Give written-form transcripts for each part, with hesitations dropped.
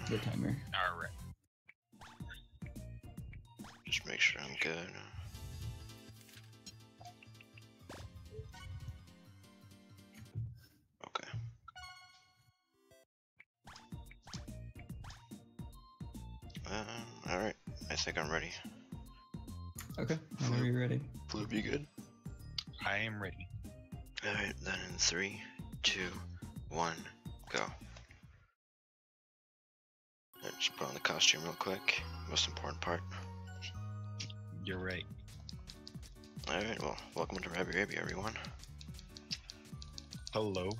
the timer. Alright. Just make sure I'm good. Okay. Alright. I think I'm ready. Okay, whenever you're ready. Blue, be good. I am ready. Alright, then in 3, 2, 1, go. Just put on the costume real quick. Most important part. You're right. Alright, well, welcome to Rabi-Ribi, everyone. Hello.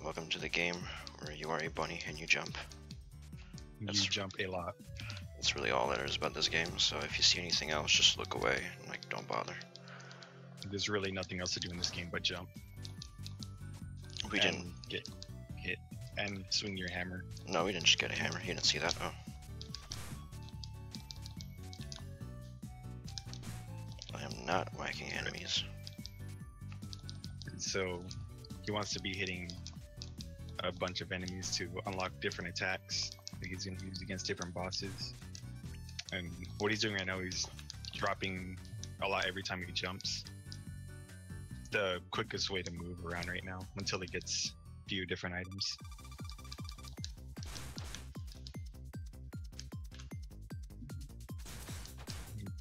Welcome to the game where you are a bunny and you jump. You That's- jump a lot. That's really all there is about this game, so if you see anything else, just look away and, like, don't bother. There's really nothing else to do in this game but jump. We and didn't. get hit and swing your hammer. No, we didn't just get a hammer. You didn't see that? Oh. I am not whacking enemies. So he wants to be hitting a bunch of enemies to unlock different attacks that he's going to use against different bosses. And what he's doing right now, he's dropping a lot every time he jumps. The quickest way to move around right now until he gets a few different items.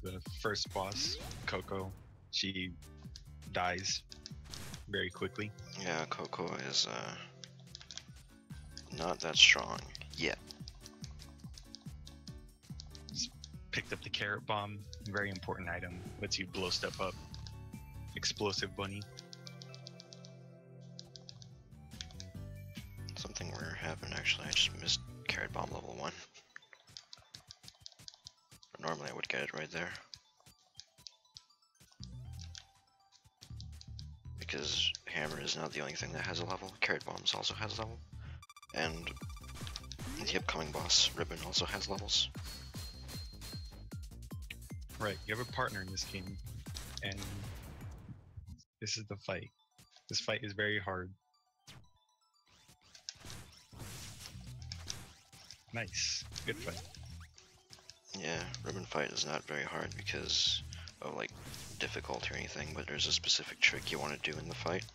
The first boss, Coco, she dies very quickly. Yeah, Coco is, not that strong yet. Picked up the carrot bomb, very important item, lets you blow stuff up. Explosive bunny. Something rare happened, actually. I just missed carrot bomb level 1. Normally I would get it right there. Because hammer is not the only thing that has a level. Carrot bombs also has a level. And the upcoming boss, Ribbon, also has levels. Right, you have a partner in this game, and this is the fight. This fight is very hard. Nice, good fight. Yeah, Ribbon fight is not very hard because of, like, difficulty or anything, but there's a specific trick you want to do in the fight.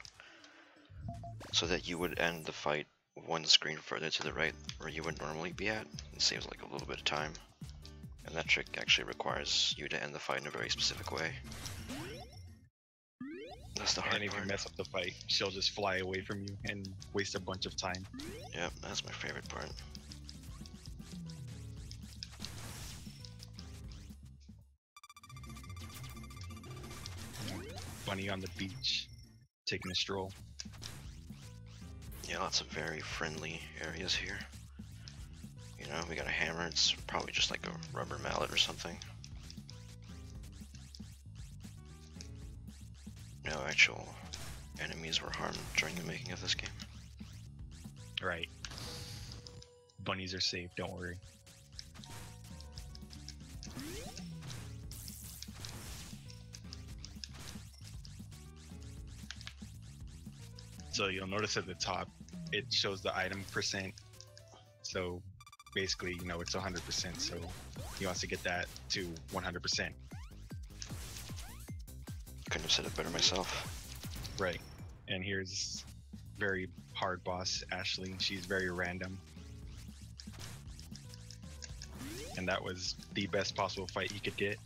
So that you would end the fight one screen further to the right where you would normally be at. It saves like a little bit of time. And that trick actually requires you to end the fight in a very specific way. That's the hard And if you part. mess up the fight, she'll just fly away from you and waste a bunch of time. Yep, that's my favorite part. Bunny on the beach, taking a stroll. Yeah, lots of very friendly areas here. You know, we got a hammer, it's probably just like a rubber mallet or something. No actual enemies were harmed during the making of this game. Right. Bunnies are safe, don't worry. So you'll notice at the top, it shows the item percent. So basically, you know, it's 100%. So he wants to get that to 100%. Couldn't have said it better myself. Right. And here's very hard boss, Ashley. She's very random. And that was the best possible fight you could get.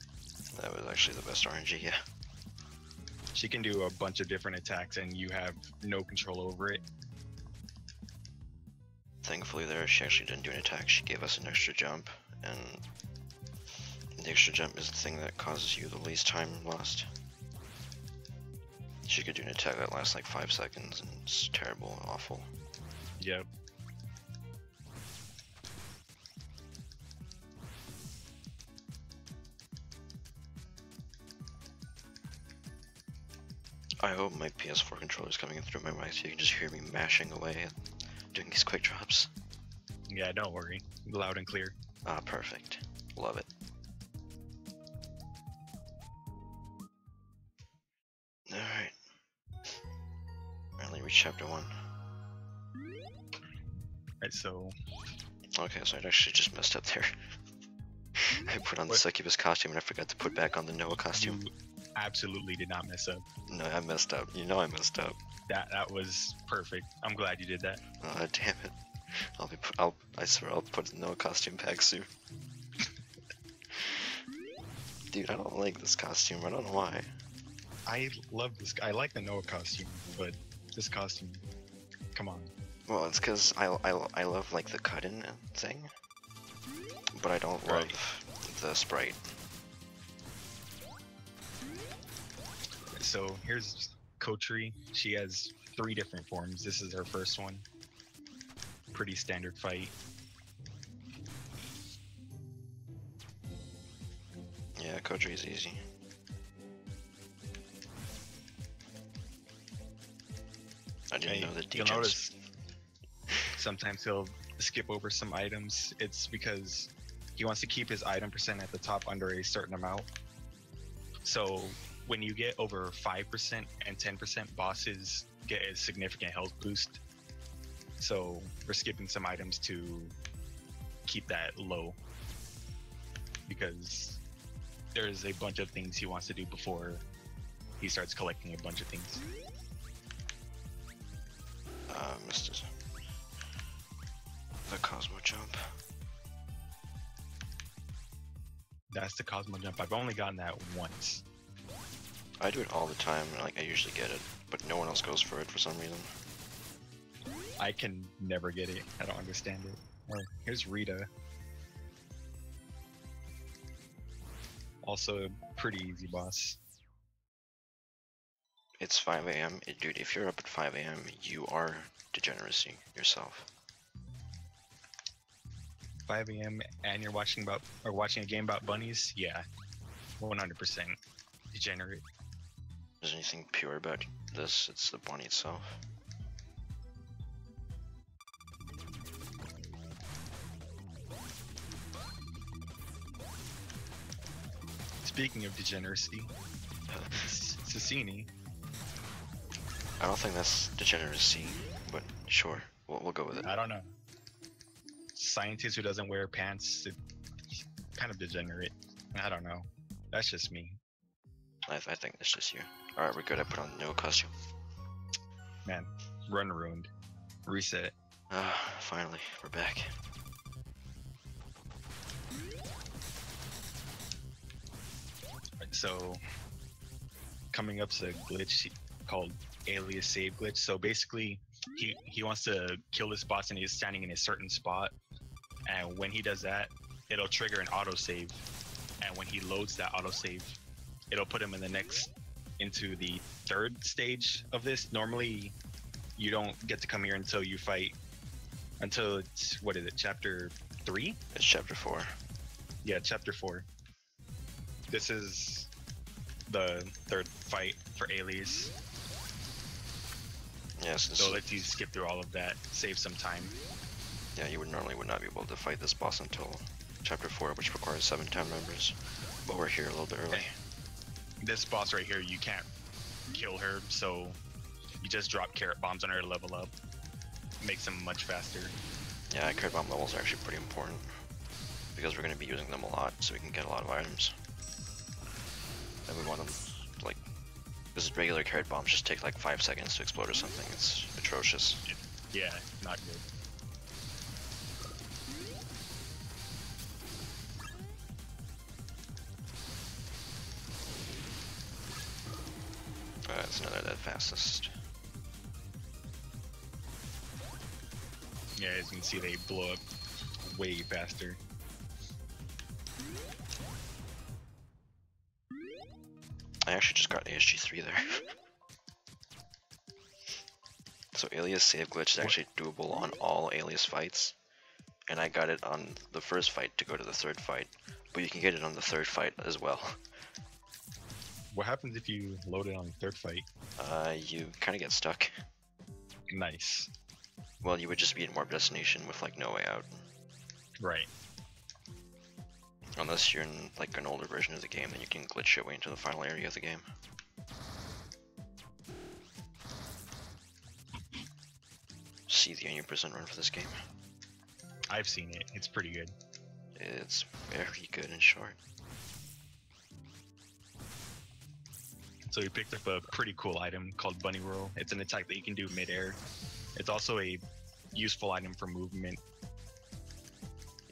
That was actually the best RNG, yeah. She can do a bunch of different attacks and you have no control over it. Thankfully there, she actually didn't do an attack, she gave us an extra jump, and the extra jump is the thing that causes you the least time lost. She could do an attack that lasts like 5 seconds, and it's terrible and awful. Yep. I hope my PS4 controller is coming in through my mic so you can just hear me mashing away and doing these quick drops. Yeah, don't worry. Loud and clear. Ah, perfect. Love it. Alright. Finally reached chapter 1. Right, so Okay, so I actually just messed up there. I put on the succubus costume and I forgot to put back on the Noah costume. You absolutely did not mess up. No, I messed up. You know I messed up. That was perfect. I'm glad you did that. Oh, damn it. I swear I'll put the Noah costume back soon. Dude, I don't like this costume. I don't know why. I love this. I like the Noah costume, but this costume, come on. Well, it's because I love like the cut-in thing, but I don't love the sprite. So here's Kotri. She has 3 different forms. This is her first one. Pretty standard fight. Yeah, Kotri is easy. I didn't know that You'll Degens. notice sometimes he'll skip over some items. It's because he wants to keep his item percent at the top under a certain amount. So when you get over 5% and 10%, bosses get a significant health boost. So we're skipping some items to keep that low, because there's a bunch of things he wants to do before he starts collecting a bunch of things. Missed it. The Cosmo Jump. That's the Cosmo Jump. I've only gotten that once. I do it all the time, and like I usually get it, but no one else goes for it for some reason. I can never get it. I don't understand it. Oh, here's Rita. Also a pretty easy boss. It's 5 AM. Dude, if you're up at 5 AM, you are degeneracy yourself. 5 AM and you're watching a game about bunnies? Yeah, 100% degenerate. There's anything pure about this? It's the bunny itself. Speaking of degeneracy, Sassini. I don't think that's degeneracy, but sure, we'll go with it. I don't know. Scientist who doesn't wear pants, it's kind of degenerate. I don't know. That's just me. I think it's just you. Alright, we're good. I put on the Noah costume. Man, run ruined. Reset. Finally, we're back. So, coming up's a glitch called alias save glitch. So basically, he wants to kill this boss and he's standing in a certain spot. And when he does that, it'll trigger an autosave. And when he loads that autosave, it'll put him into the 3rd stage of this. Normally, you don't get to come here until you fight, until it's, what is it, chapter 3? It's chapter 4. Yeah, chapter 4. This is the 3rd fight for Alias. Yes. So it lets you skip through all of that, save some time. Yeah, you would not be able to fight this boss until chapter 4, which requires 7 time members. But we're here a little bit early. This boss right here, you can't kill her, so you just drop carrot bombs on her to level up. Makes them much faster. Yeah, carrot bomb levels are actually pretty important, because we're going to be using them a lot, so we can get a lot of items. And we want them, like, because regular carrot bombs just take like 5 seconds to explode or something. It's atrocious. Yeah, not good. It's another that fastest. Yeah, as you can see, they blow up way faster. I actually just got ASG3 there. So Alias save glitch is actually doable on all Alias fights. And I got it on the first fight to go to the 3rd fight. But you can get it on the 3rd fight as well. What happens if you load it on the 3rd fight? You kind of get stuck. Nice. Well, you would just be in Warp Destination with like no way out. Right. Unless you're in like an older version of the game, then you can glitch your way into the final area of the game. See the 80% run for this game. I've seen it. It's pretty good. It's very good and short. So we picked up a pretty cool item called Bunny Roll. It's an attack that you can do mid-air. It's also a useful item for movement.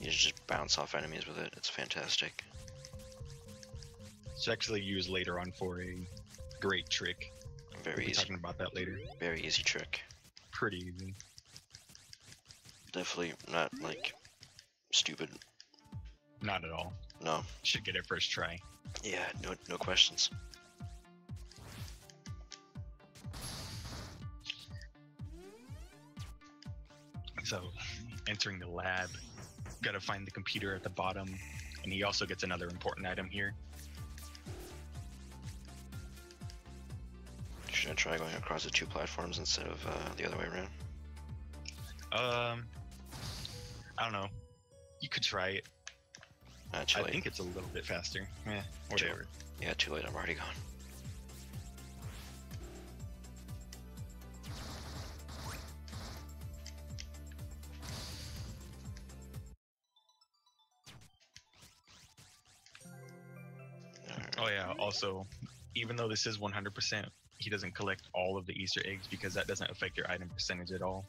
You just bounce off enemies with it. It's fantastic. It's actually used later on for a great trick. Very We'll be easy. talking about that later. Very easy trick. Pretty easy. Definitely not like stupid. Not at all. No. Should get it first try. Yeah. No questions. So, entering the lab, gotta find the computer at the bottom, and he also gets another important item here. Should I try going across the 2 platforms instead of the other way around? I don't know. You could try it. Too I late. think it's a little bit faster. Whatever. Yeah, too late. I'm already gone. Oh yeah, also, even though this is 100%, he doesn't collect all of the Easter eggs because that doesn't affect your item percentage at all.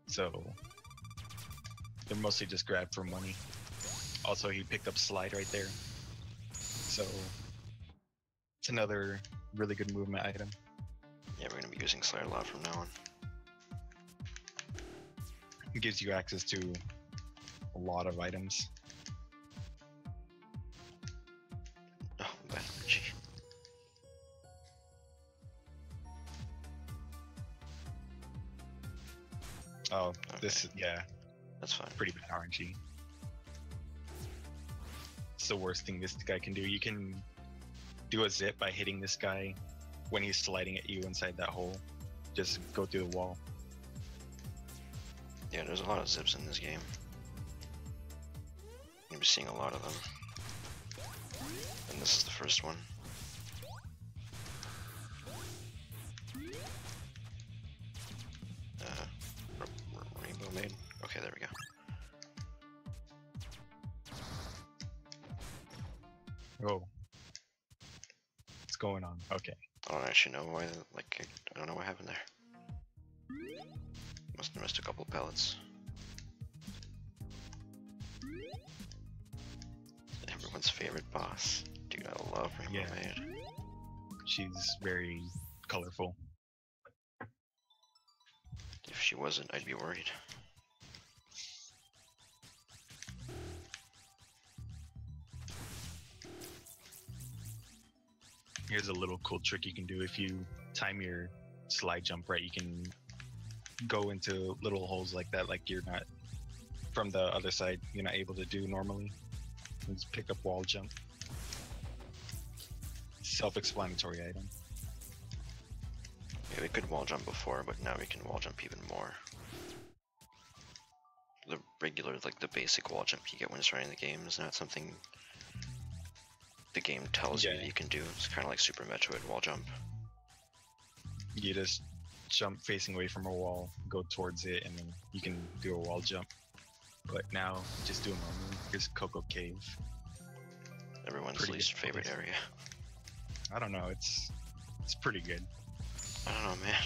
So, they're mostly just grabbed for money. Also, he picked up Slide right there. So, it's another really good movement item. Yeah, we're gonna be using Slide a lot from now on. It gives you access to a lot of items. Oh, bad energy. Oh, Okay. this is, yeah, That's fine. pretty bad RNG. It's the worst thing this guy can do. You can do a zip by hitting this guy when he's sliding at you inside that hole. Just go through the wall. Yeah, there's a lot of zips in this game. You'll be seeing a lot of them. And this is the first one. Rainbow Maid? Okay, there we go. Oh. What's going on? Okay. I don't actually know why, like, I don't know what happened there. Must have missed a couple pellets. Everyone's favorite boss. Dude, I love Rainbow Yeah. Maid. She's very colorful. If she wasn't, I'd be worried. Here's a little cool trick you can do. If you time your slide jump right, you can go into little holes like that, like you're not from the other side, you're not able to do normally. And just pick up wall jump. Self-explanatory item. Yeah, we could wall jump before, but now we can wall jump even more. The regular, like the basic wall jump you get when starting the game is not something the game tells you Yeah. that you can do. It's kind of like Super Metroid wall jump. You just jump facing away from a wall, go towards it, and then you can do a wall jump. But now, just do it normally. Here's Cocoa Cave. Everyone's Pretty least good favorite place. area. I don't know, it's pretty good. I don't know, man.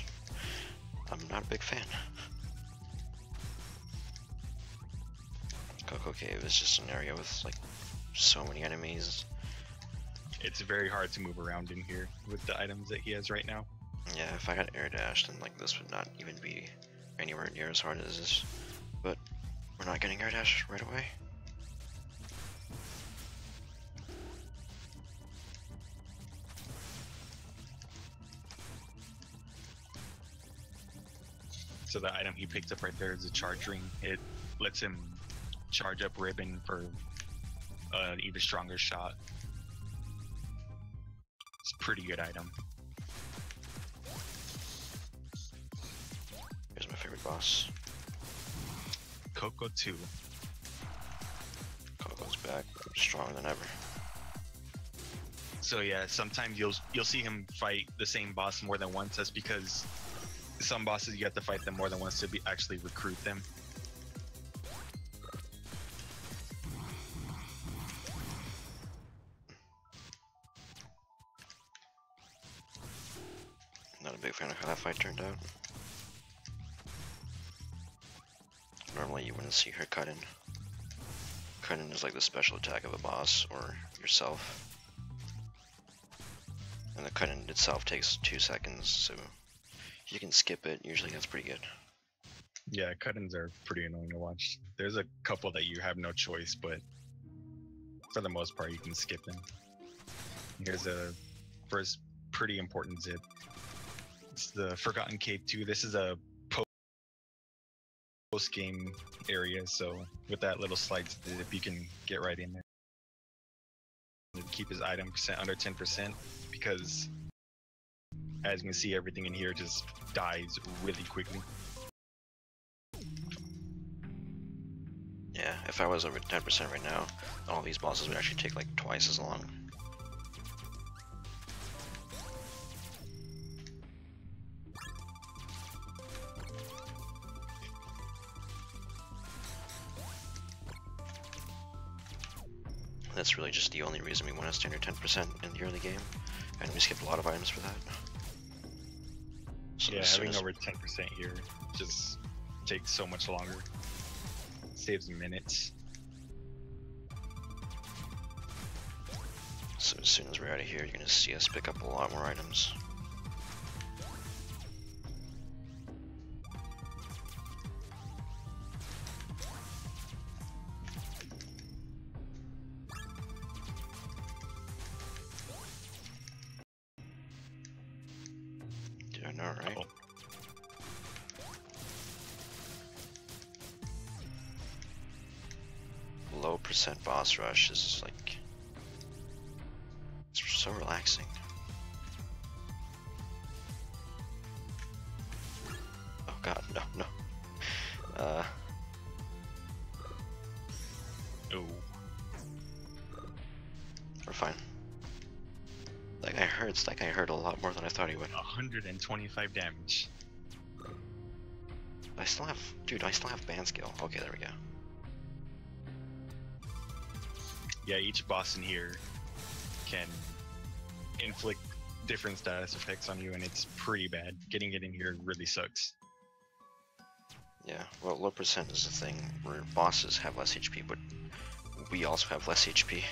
I'm not a big fan. Cocoa Cave is just an area with like so many enemies. It's very hard to move around in here with the items that he has right now. Yeah, if I had air dash, then like this would not even be anywhere near as hard as this. But we're not getting air dash right away. So the item he picked up right there is a charge ring. It lets him charge up Ribbon for an even stronger shot. It's a pretty good item. Here's my favorite boss. Coco 2. Coco's back, stronger than ever. So yeah, sometimes you'll see him fight the same boss more than once. That's because some bosses you have to fight them more than once to actually recruit them. Not a big fan of how that fight turned out. Normally you wouldn't see her cut in. Cut in is like the special attack of a boss or yourself. And the cut in itself takes 2 seconds, so if you can skip it, usually that's pretty good. Yeah, cut-ins are pretty annoying to watch. There's a couple that you have no choice, but for the most part you can skip them. Here's a first pretty important zip. It's the Forgotten Cave 2. This is a post-game area, so with that little slide zip you can get right in there. And keep his item percent under 10% because as you can see, everything in here just dies really quickly. Yeah, if I was over 10% right now, all these bosses would actually take like twice as long. That's really just the only reason we want to stay under 10% in the early game, and we skipped a lot of items for that. So Yeah, having over 10% here just takes so much longer. Saves minutes. So as soon as we're out of here, you're gonna see us pick up a lot more items. Doing alright. Oh. Low percent boss rush is like, it's so relaxing. Oh god, no, no. Oh. We're fine. That guy hurts. That guy hurt a lot more than I thought he would. 125 damage. I still have, dude, I still have band skill. Okay, there we go. Yeah, each boss in here can inflict different status effects on you, and it's pretty bad. Getting it in here really sucks. Yeah, well, low percent is the thing where bosses have less HP, but we also have less HP.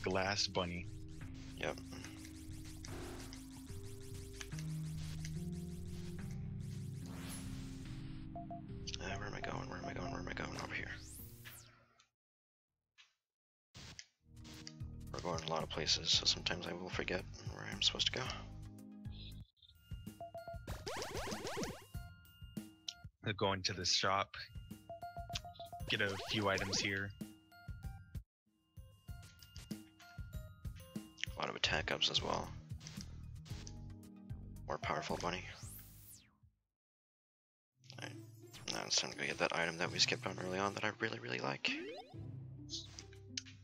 Glass bunny. Yep. Where am I going? Where am I going? Where am I going? Over here. We're going a lot of places, so sometimes I will forget where I'm supposed to go. I'll go into this shop, get a few items here. A lot of attack ups as well. More powerful bunny. Alright, now it's time to go get that item that we skipped on early on that I really, really like.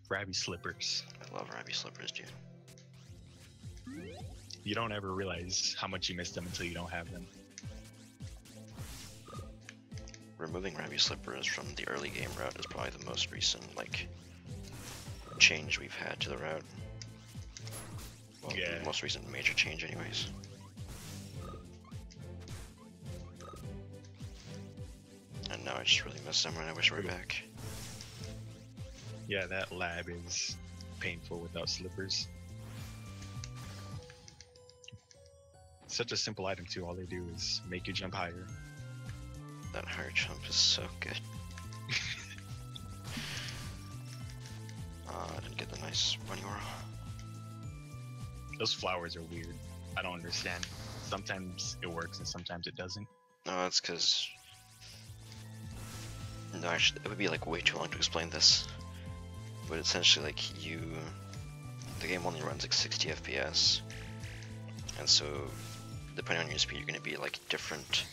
Rabi slippers. I love Rabi slippers, dude. You don't ever realize how much you miss them until you don't have them. Removing Rabi slippers from the early game route is probably the most recent, like, change we've had to the route. Well, Yeah. the most recent major change anyways. And now I just really miss them and I wish we were back. Yeah, that lab is painful without slippers. Such a simple item too, all they do is make you jump higher. That higher jump is so good. I didn't get the nice bunny whirl. Those flowers are weird. I don't understand. Sometimes it works and sometimes it doesn't. No, it's because... No, actually, it would be like way too long to explain this. But essentially, like, the game only runs like 60 FPS. And so, depending on your speed, you're going to be like different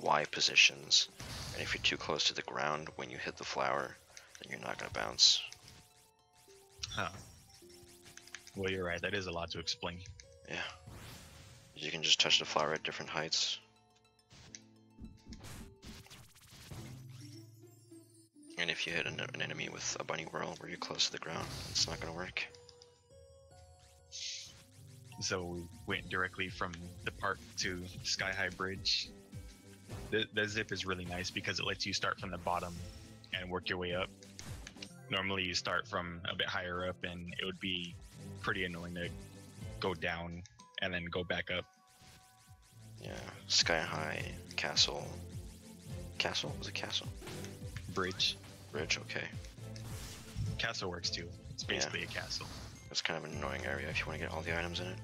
Y positions. And if you're too close to the ground when you hit the flower, then you're not going to bounce. Huh. Well, you're right. That is a lot to explain. Yeah. You can just touch the flower at different heights. And if you hit an enemy with a bunny whirl where you're close to the ground, it's not going to work. So we went directly from the park to Sky High Bridge. The zip is really nice because it lets you start from the bottom and work your way up. Normally you start from a bit higher up and it would be pretty annoying to go down and then go back up. Yeah, Sky High Castle. Castle? Was it Castle? Bridge. Bridge, okay. Castle works too. It's basically a castle. It's kind of an annoying area if you want to get all the items in it.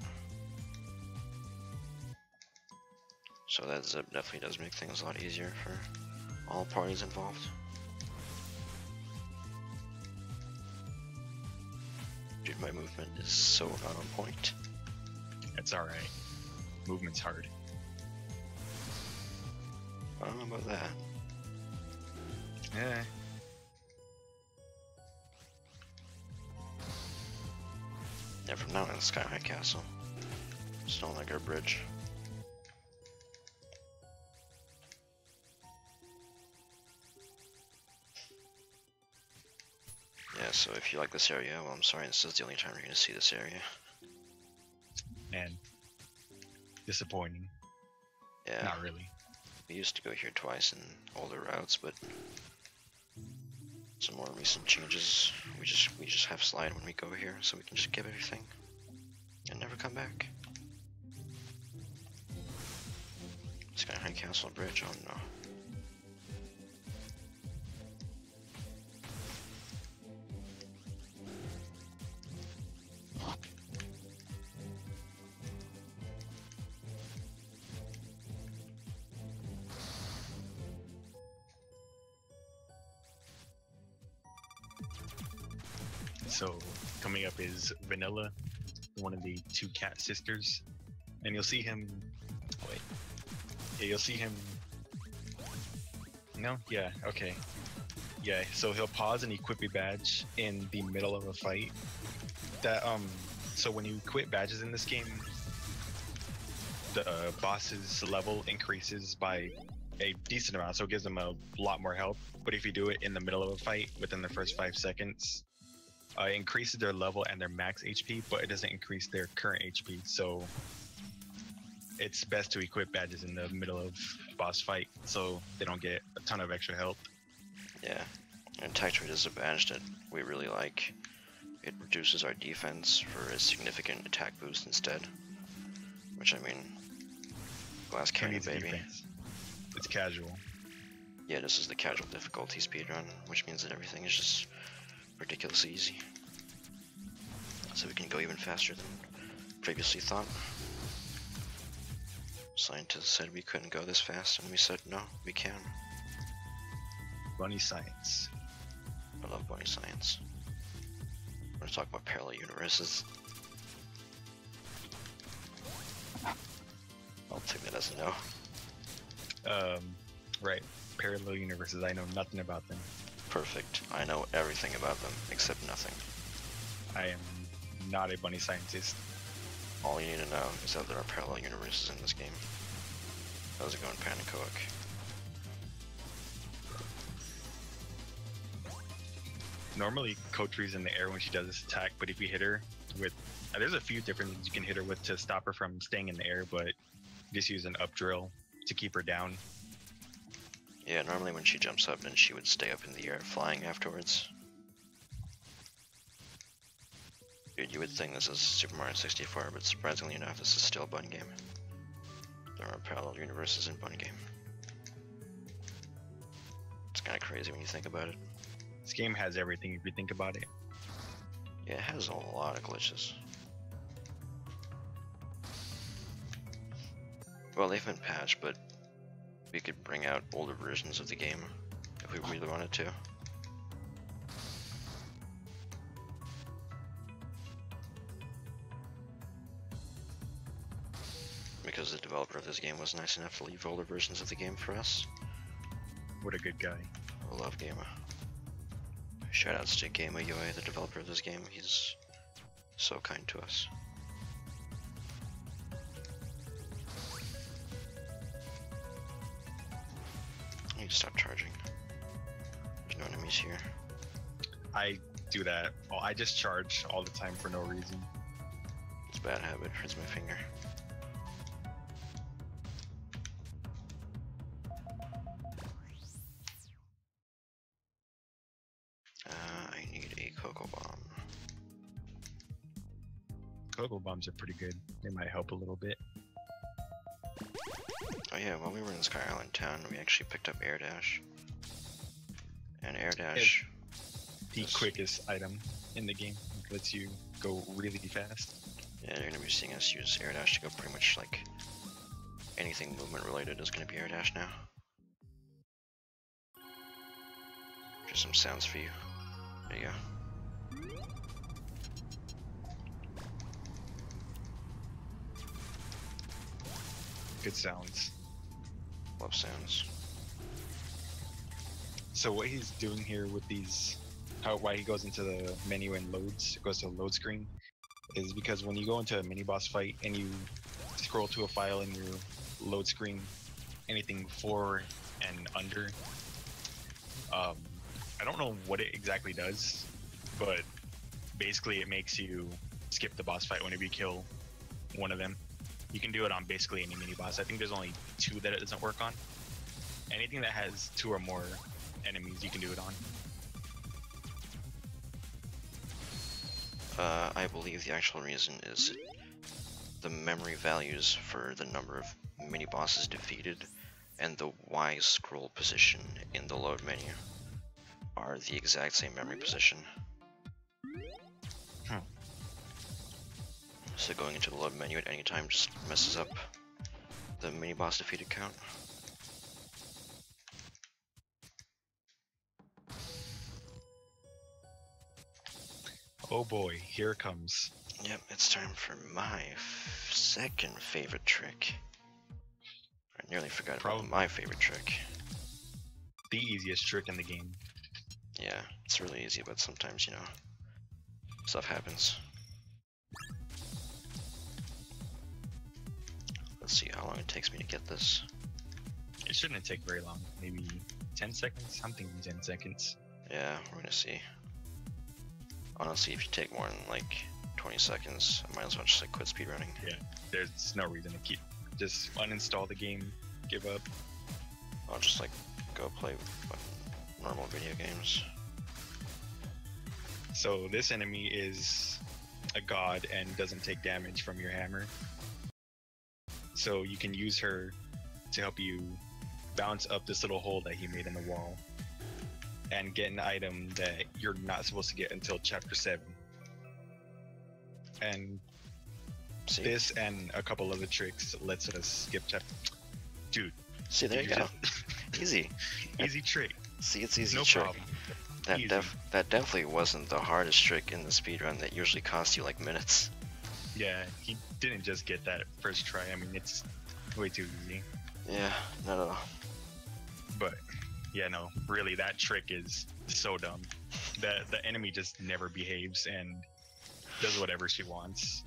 So that zip definitely does make things a lot easier for all parties involved. Dude, my movement is so not on point. It's alright. Movement's hard. I don't know about that. Yeah. Yeah, from now on, Sky High Castle. It's no longer a bridge. Yeah, so if you like this area, well, I'm sorry, this is the only time you're gonna see this area. And disappointing. Yeah. Not really. We used to go here twice in older routes, but some more recent changes. We just have slide when we go here, so we can just get everything and never come back. Sky High Castle Bridge. Oh no. So coming up is Vanilla, one of the two cat sisters, and you'll see him. Wait, yeah, you'll see him. No, yeah, okay, yeah. So he'll pause and equip a badge in the middle of a fight. So when you equip badges in this game, the boss's level increases by a decent amount, so it gives them a lot more health. But if you do it in the middle of a fight within the first 5 seconds, it increases their level and their max HP, but it doesn't increase their current HP. So it's best to equip badges in the middle of boss fight so they don't get a ton of extra health. Yeah, and Tectoid is a badge that we really like. It reduces our defense for a significant attack boost instead. Which, I mean, glass cannon, baby. Defense. It's casual. Yeah, this is the casual difficulty speedrun, which means that everything is just ridiculously easy. So we can go even faster than previously thought. Scientists said we couldn't go this fast, and we said no, we can. Bunny science. I love bunny science. We're gonna talk about parallel universes. I'll take that as a no. Right. Parallel universes, I know nothing about them. Perfect. I know everything about them, except nothing. I am not a bunny scientist. All you need to know is that there are parallel universes in this game. How's it going, Panacoic? Normally, Kotri's in the air when she does this attack, but if you hit her with... there's a few different things you can hit her with to stop her from staying in the air, but just use an up drill to keep her down. Yeah, normally when she jumps up, then she would stay up in the air, flying afterwards. Dude, you would think this is Super Mario 64, but surprisingly enough, this is still a Bun game. There are parallel universes in Bun game. It's kind of crazy when you think about it. This game has everything if you think about it. Yeah, it has a lot of glitches. Well, they've been patched, but we could bring out older versions of the game if we really wanted to. Because the developer of this game was nice enough to leave older versions of the game for us. What a good guy. I love Gamer. Shoutouts to Gamer UA, the developer of this game. He's so kind to us. I need to stop charging. There's no enemies here. I do that. Oh, I just charge all the time for no reason. It's bad habit. Hurts my finger. I need a Cocoa Bomb. Cocoa bombs are pretty good. They might help a little bit. Oh yeah, while we were in Sky Island Town, we actually picked up Air Dash. And Air Dash... The quickest item in the game. It lets you go really fast. Yeah, you're gonna be seeing us use Air Dash to go pretty much like... anything movement related is gonna be Air Dash now. Just some sounds for you. There you go. Good sounds. Love sounds. So what he's doing here with these, why he goes into the menu and goes to the load screen, is because when you go into a mini boss fight and you scroll to a file in your load screen, anything before and under, I don't know what it exactly does, but basically it makes you skip the boss fight whenever you kill one of them. You can do it on basically any mini boss. I think there's only 2 that it doesn't work on. Anything that has 2 or more enemies, you can do it on. I believe the actual reason is the memory values for the number of mini bosses defeated and the Y scroll position in the load menu are the exact same memory position. So going into the load menu at any time just messes up the mini boss defeated count. Oh boy, here it comes. Yep, it's time for my second favorite trick. I nearly forgot about my favorite trick. The easiest trick in the game. Yeah, it's really easy, but sometimes, you know, stuff happens. Let's see how long it takes me to get this. It shouldn't take very long. Maybe 10 seconds? I'm thinking 10 seconds. Yeah, we're gonna see. Honestly, if you take more than like 20 seconds, I might as well just like quit speedrunning. Yeah, there's no reason to keep. Just uninstall the game, give up. I'll just like go play normal video games. So this enemy is a god and doesn't take damage from your hammer. So you can use her to help you bounce up this little hole that he made in the wall and get an item that you're not supposed to get until chapter 7. And this and a couple other tricks lets us skip chapter. Dude. See, there you go. Easy. Easy trick. See, it's easy No trick. problem. That definitely wasn't the hardest trick in the speedrun that usually costs you like minutes. Yeah, he didn't just get that first try. I mean, it's way too easy. Yeah, not at all. But yeah, no, really, that trick is so dumb. The enemy just never behaves and does whatever she wants.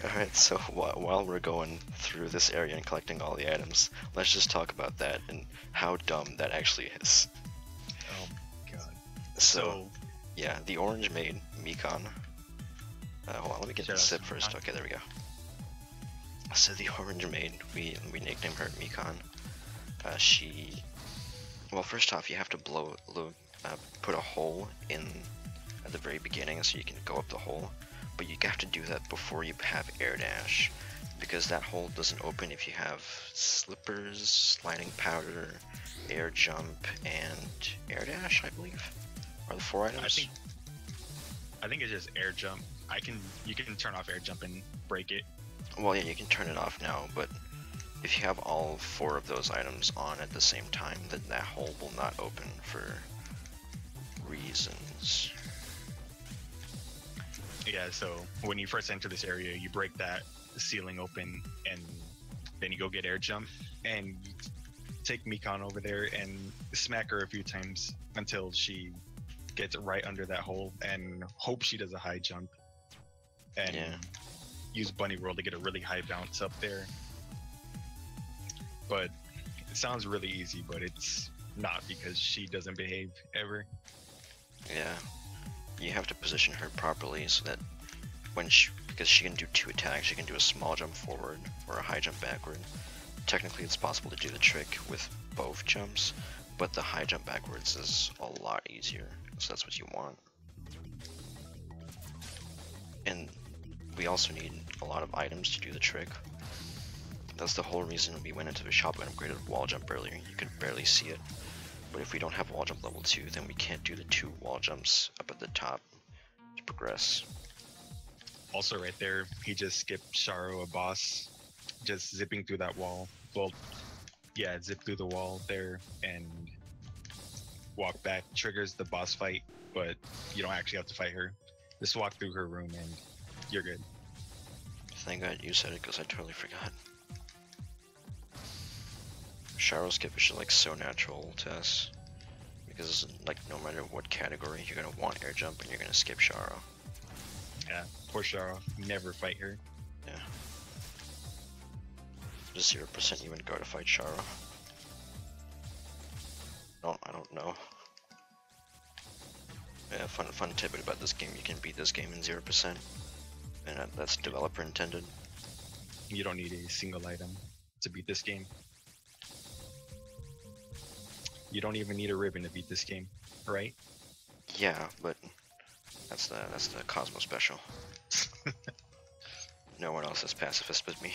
Alright, so while we're going through this area and collecting all the items, let's just talk about that and how dumb that actually is. Oh my god. So yeah, the orange maid, Mikan. Hold on, let me get the sip first. Okay, there we go. So the orange maid, we nicknamed her Mikan. Well, first off, you have to put a hole in at the very beginning so you can go up the hole, but you have to do that before you have Air Dash, because that hole doesn't open if you have slippers, sliding powder, air jump, and Air Dash, I believe, are the 4 items. I think it's just air jump. You can turn off air jump and break it. Well, yeah, you can turn it off now, but if you have all 4 of those items on at the same time, then that hole will not open for reasons. Yeah, so when you first enter this area, you break that ceiling open, and then you go get air jump, and you take Mikan over there and smack her a few times until she gets right under that hole, and hope she does a high jump. And use Bunny Roll to get a really high bounce up there. But it sounds really easy, but it's not, because she doesn't behave ever. Yeah, you have to position her properly so that because she can do 2 attacks. She can do a small jump forward or a high jump backward. Technically, it's possible to do the trick with both jumps, but the high jump backwards is a lot easier, so that's what you want. And we also need a lot of items to do the trick. That's the whole reason we went into the shop and upgraded wall jump earlier. You could barely see it. But if we don't have wall jump level 2, then we can't do the 2 wall jumps up at the top to progress. Also right there, he just skipped Sharo, a boss, just zipping through that wall. Well, yeah, zip through the wall there and walk back. Triggers the boss fight, but you don't actually have to fight her. Just walk through her room and you're good. Thank God you said it, because I totally forgot. Sharo skip is just like so natural to us, because like no matter what category, you're gonna want air jump and you're gonna skip Sharo. Yeah, poor Sharo. Never fight her. Yeah. Does 0% even go to fight Sharo? No, I don't know. Yeah, fun tidbit about this game, you can beat this game in 0%. And that's developer intended. You don't need a single item to beat this game. You don't even need a ribbon to beat this game, right? Yeah, but that's the Cosmo special. No one else is pacifist but me.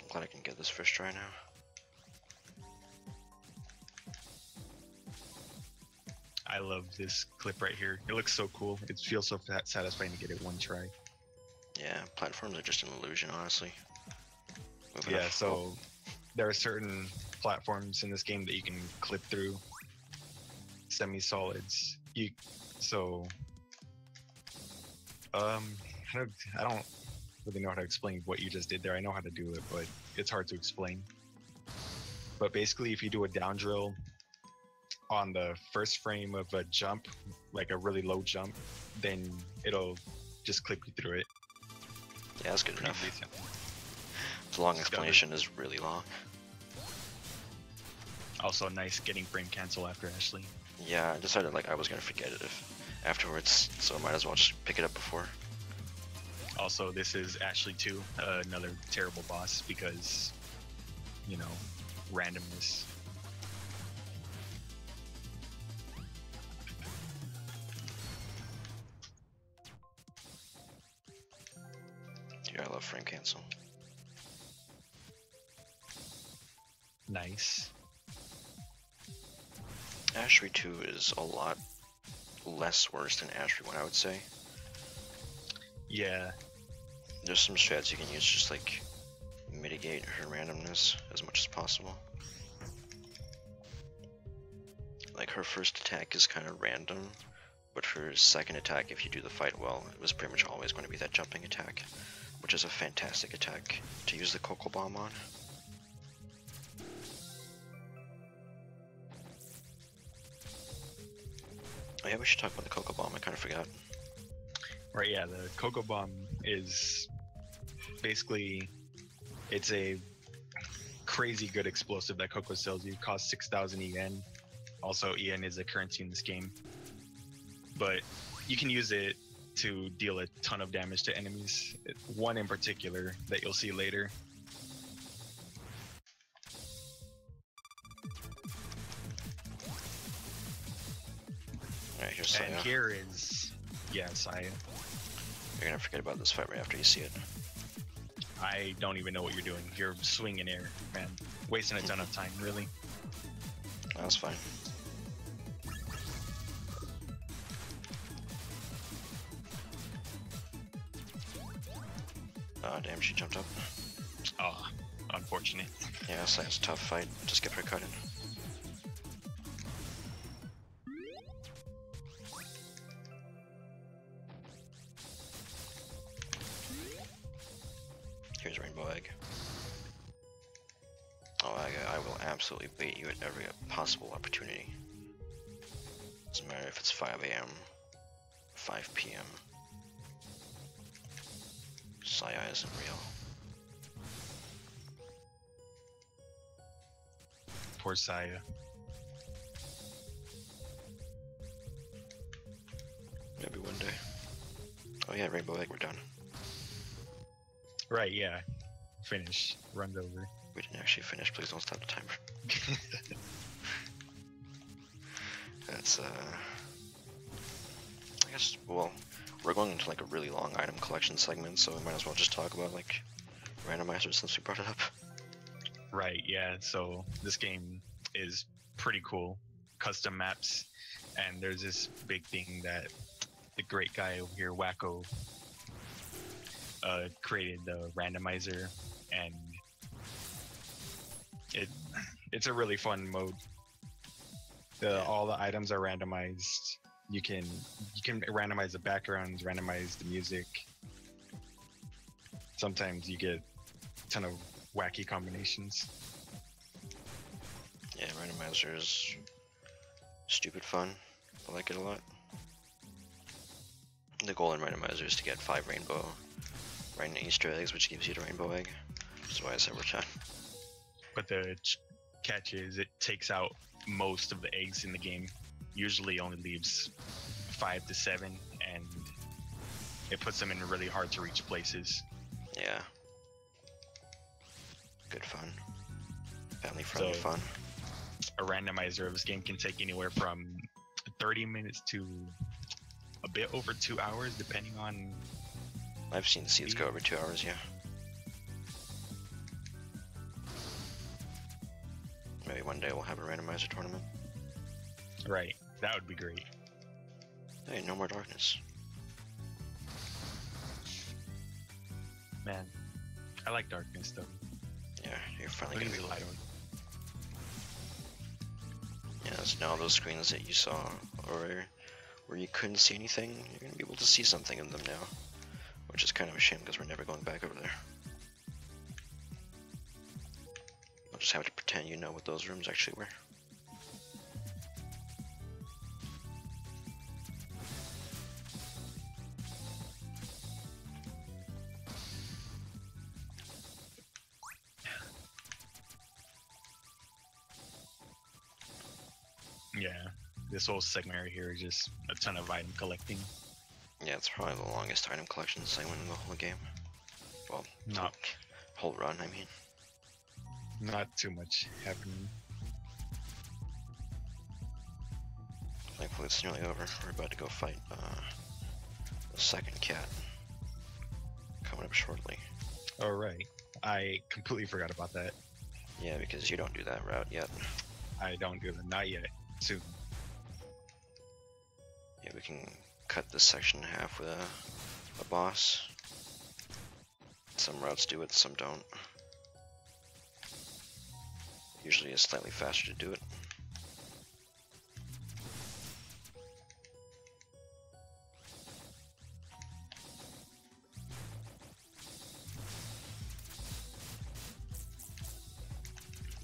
I'm glad I can get this first try now. I love this clip right here. It looks so cool. It feels so satisfying to get it one try. Yeah, platforms are just an illusion, honestly. Yeah, so there are certain platforms in this game that you can clip through. Semi-solids. I don't really know how to explain what you just did there. I know how to do it, but it's hard to explain. But basically, if you do a down drill on the first frame of a jump, like a really low jump, then it'll just clip you through it. Yeah, that's good Pretty enough. decent. The long explanation is really long. Also nice getting frame cancel after Ashley. Yeah, I decided like I was gonna forget it afterwards, so I might as well just pick it up before. Also, this is Ashley 2, another terrible boss because, you know, randomness. Dude, I love frame cancel. Nice. Ashry 2 is a lot less worse than Ashry 1, I would say. Yeah. There's some strats you can use just like mitigate her randomness as much as possible. Like her first attack is kind of random, but her second attack, if you do the fight well, it was pretty much always going to be that jumping attack, which is a fantastic attack to use the Cocoa Bomb on. Oh yeah, we should talk about the Cocoa Bomb, I kind of forgot. Right, yeah, the Cocoa Bomb is basically, it's a crazy good explosive that Coco sells you. It costs 6,000 EN. Also, EN is a currency in this game. But you can use it to deal a ton of damage to enemies. One in particular that you'll see later. Alright, here's Saya. And here is, yeah, Saya. You're gonna forget about this fight right after you see it. I don't even know what you're doing. You're swinging air, man. Wasting a ton of time, really. That's fine. Oh damn, she jumped up. Ah, unfortunate. Yeah, Saya's a tough fight. Just get her cut in. Here's Rainbow Egg. Oh, I will absolutely bait you at every possible opportunity. Doesn't matter if it's 5 AM, 5 PM. Saya isn't real. Poor Saya. Maybe one day. Oh yeah, Rainbow Egg, we're done. Right, yeah. Finish. Runs over. We didn't actually finish, please don't stop the timer. That's, I guess, well, we're going into like a really long item collection segment, so we might as well just talk about like randomizers since we brought it up. Right, yeah. So this game is pretty cool. Custom maps, and there's this big thing that the great guy over here, Wacko, created the randomizer, and it's a really fun mode. All the items are randomized. You can randomize the backgrounds, randomize the music. Sometimes you get a ton of wacky combinations. Yeah, randomizer is stupid fun. I like it a lot. The goal in randomizer is to get 5 rainbow random Easter eggs, which gives you the rainbow egg. That's why I said we're done. But the catch is it takes out most of the eggs in the game. Usually only leaves 5 to 7, and it puts them in really hard to reach places. Yeah. Good fun. Family friendly fun. A randomizer of this game can take anywhere from 30 minutes to a bit over 2 hours, depending on... I've seen the seeds go over 2 hours, yeah. Maybe one day we'll have a randomizer tournament. Right, that would be great. Hey, no more darkness. Man, I like darkness though. Yeah, you're finally What gonna is be it light on? Yeah, so now those screens that you saw, or where you couldn't see anything, you're gonna be able to see something in them now. Which is kind of a shame because we're never going back over there. I'll just have to pretend you know what those rooms actually were. Yeah, this whole segment right here is just a ton of item collecting. Yeah, it's probably the longest item collection segment in the whole game. Well, Not, whole run, I mean. not too much happening. Thankfully it's nearly over. We're about to go fight the second cat. Coming up shortly. All right, I completely forgot about that. Yeah, because you don't do that route yet. I don't do that, not yet. Soon. Yeah, we can cut this section in half with a boss. Some routes do it, some don't. Usually it's slightly faster to do it.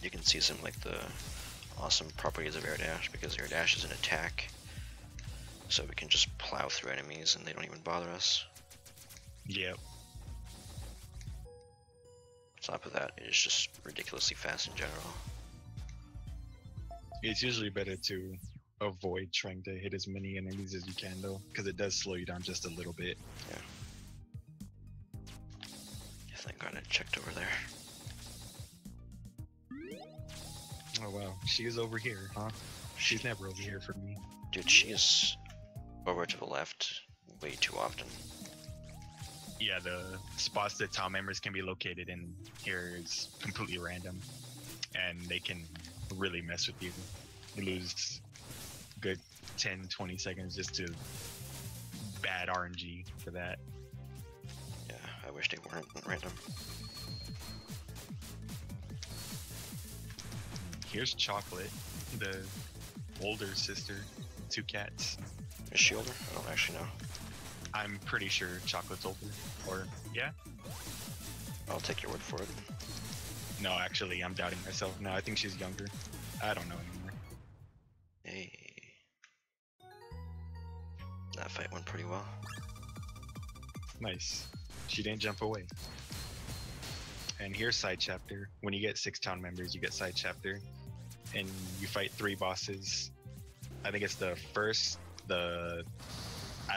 You can see some like the awesome properties of air dash, because air dash is an attack, so we can just plow through enemies and they don't even bother us. Yep. On top of that, it is just ridiculously fast in general. It's usually better to avoid trying to hit as many enemies as you can though, because it does slow you down just a little bit. Yeah. Thank God I checked over there. Oh wow, she is over here, huh? She's never over here for me. Dude, she is over to the left way too often. Yeah, the spots that town members can be located in here is completely random, and they can really mess with you. You lose a good 10-20 seconds just to bad RNG for that. Yeah, I wish they weren't random. Here's Chocolate, the older sister, 2 cats. Is she older? I don't actually know. I'm pretty sure Chocolate's older, or yeah? I'll take your word for it. No, actually, I'm doubting myself. No, I think she's younger. I don't know anymore. Hey. That fight went pretty well. Nice. She didn't jump away. And here's side chapter. When you get 6 town members, you get side chapter, and you fight 3 bosses. I think it's the first, I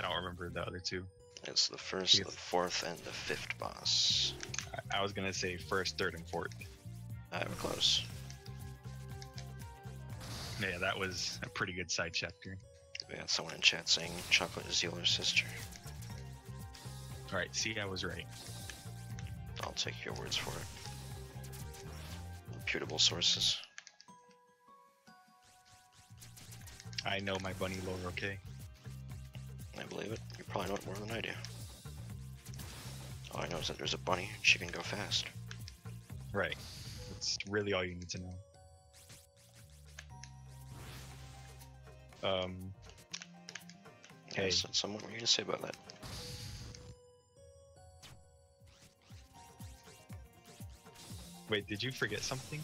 don't remember the other two. It's the first, Yes. the fourth, and the fifth boss. I was gonna say first, third, and fourth. I have close. Yeah, that was a pretty good side chapter. We had someone in chat saying chocolate is the older sister. All right, see, I was right. I'll take your words for it. Reputable sources. I know my bunny lore, okay? I believe it. You probably know it more than I do. All I know is that there's a bunny. She can go fast. Right. That's really all you need to know. Hey, Yes, someone, what were you gonna say about that? wait, did you forget something?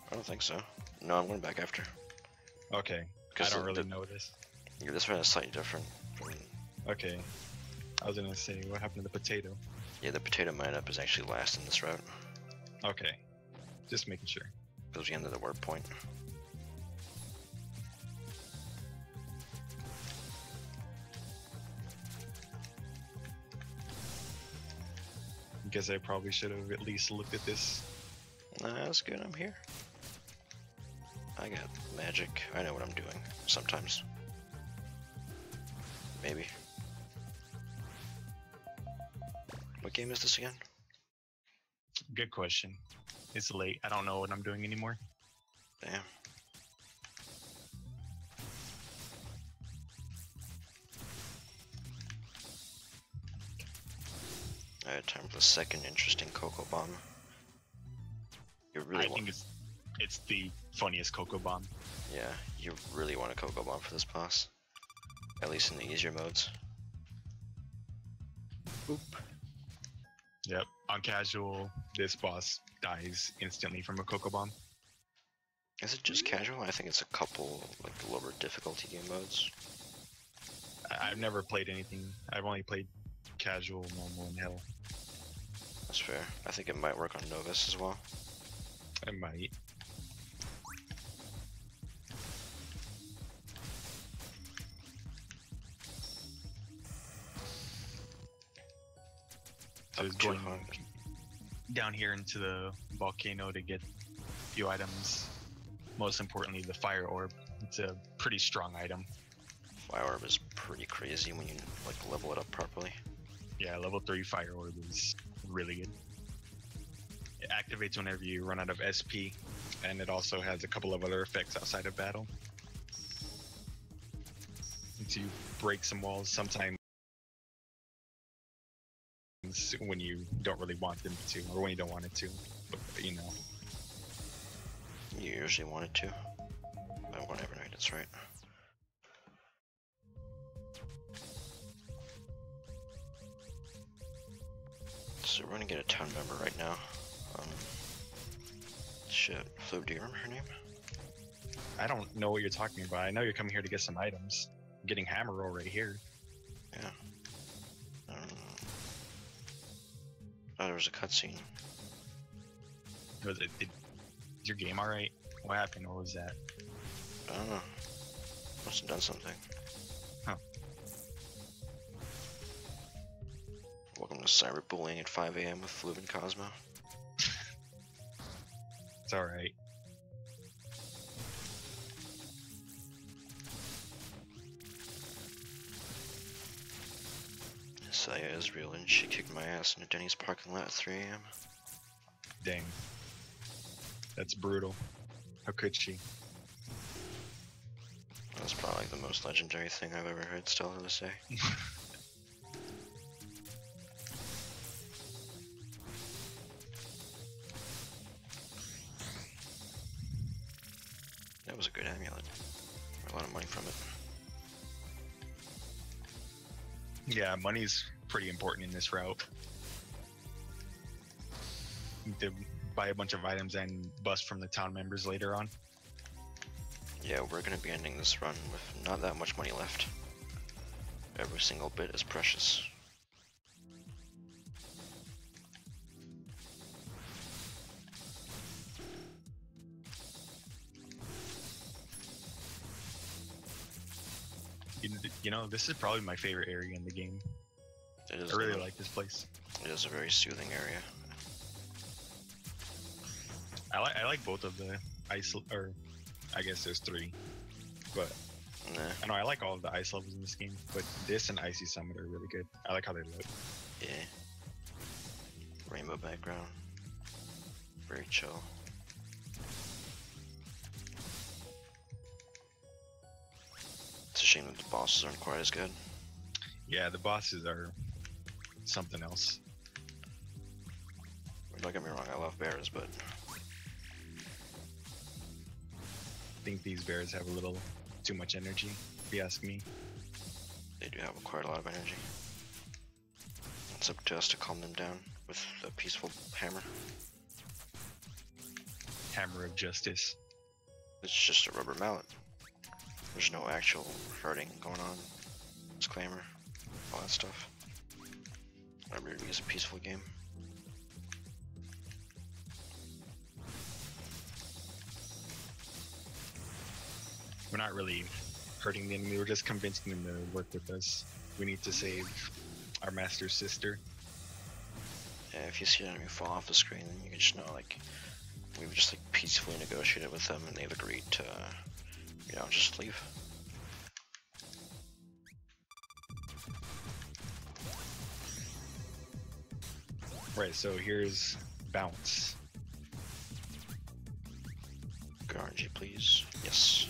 I don't think so. No, I'm going back after. Okay, I Because don't really notice. Yeah, this one is slightly different. From, Okay, I was gonna say, what happened to the potato? yeah, the potato mine-up is actually last in this route. Okay, just making sure. Because we ended the warp point. Guess I probably should have at least looked at this. Nah, that's good, I'm here. I got magic. I know what I'm doing. Sometimes. Maybe. What game is this again? Good question. It's late. I don't know what I'm doing anymore. Damn. I had time for the second interesting Cocoa Bomb. You really I want, think it's the funniest Cocoa Bomb. yeah, you really want a Cocoa Bomb for this boss. At least in the easier modes. Boop. Yep. On casual, this boss dies instantly from a Cocoa Bomb. Is it just casual? I think it's a couple like lower difficulty game modes. I've never played anything. I've only played casual, normal, and hell. That's fair. I think it might work on Novus as well. I might. I was Up to going 100. down here into the volcano to get a few items. Most importantly, the fire orb. It's a pretty strong item. Fire Orb is pretty crazy when you like level it up properly. Yeah, level 3 fire orb is really good. It activates whenever you run out of SP, and it also has a couple of other effects outside of battle. Once you break some walls, sometimes when you don't really want them to, or when you don't want it to, but, you know. You usually want it to. I want every night, that's right. So we're gonna get a town member right now. Shit, Flo, do you remember her name? I don't know what you're talking about. I know you're coming here to get some items. I'm getting hammer roll right here. Yeah. Oh, there was a cutscene. Was it? Is your game alright? What happened? What was that? I don't know. Must have done something. Huh. Welcome to cyberbullying at 5 AM with Flub and Cosmo. It's alright. Saya is real and she kicked my ass in a Denny's parking lot at 3 AM. Dang. That's brutal. How could she? That's probably like the most legendary thing I've ever heard Stella to say. That was a good amulet. A lot of money from it. Yeah, money's pretty important in this route. You need to buy a bunch of items and bust from the town members later on. Yeah, we're gonna be ending this run with not that much money left. Every single bit is precious. You know, this is probably my favorite area in the game. It is. I really like this place. It is a very soothing area. I like both of the ice, or I guess there's 3, but Nah. I know I like all of the ice levels in this game. But this and Icy Summit are really good. I like how they look. Yeah. Rainbow background. Very chill. It's a shame that the bosses aren't quite as good. Yeah, the bosses are something else. Don't get me wrong, I love bears, but I think these bears have a little too much energy, if you ask me. they do have quite a lot of energy. It's up to us to calm them down with a peaceful hammer. Hammer of Justice. It's just a rubber mallet. There's no actual hurting going on. Disclaimer, all that stuff. Rabi-Ribi is a peaceful game. We're not really hurting the enemy, we're just convincing them to work with us. We need to save our master's sister. Yeah, if you see an enemy fall off the screen, then you can just know, like, we've just like peacefully negotiated with them and they've agreed to, you know, just leave. Right, so here's bounce. Good RNG, please. Yes.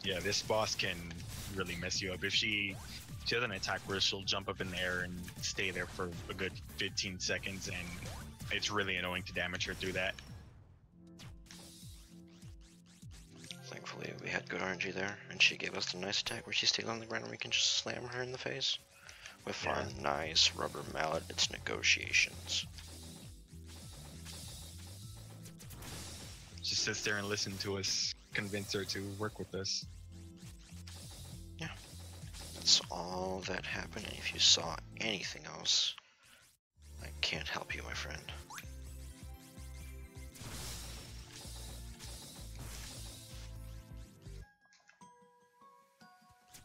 Yeah, this boss can really mess you up. If she has an attack where she'll jump up in the air and stay there for a good 15 seconds, and it's really annoying to damage her through that. Thankfully, we had good RNG there, and she gave us the nice attack where she stayed on the ground and we can just slam her in the face with our nice rubber mallet. It's negotiations. She sits there and listens to us, convince her to work with us. Yeah, that's all that happened. And if you saw anything else, I can't help you, my friend.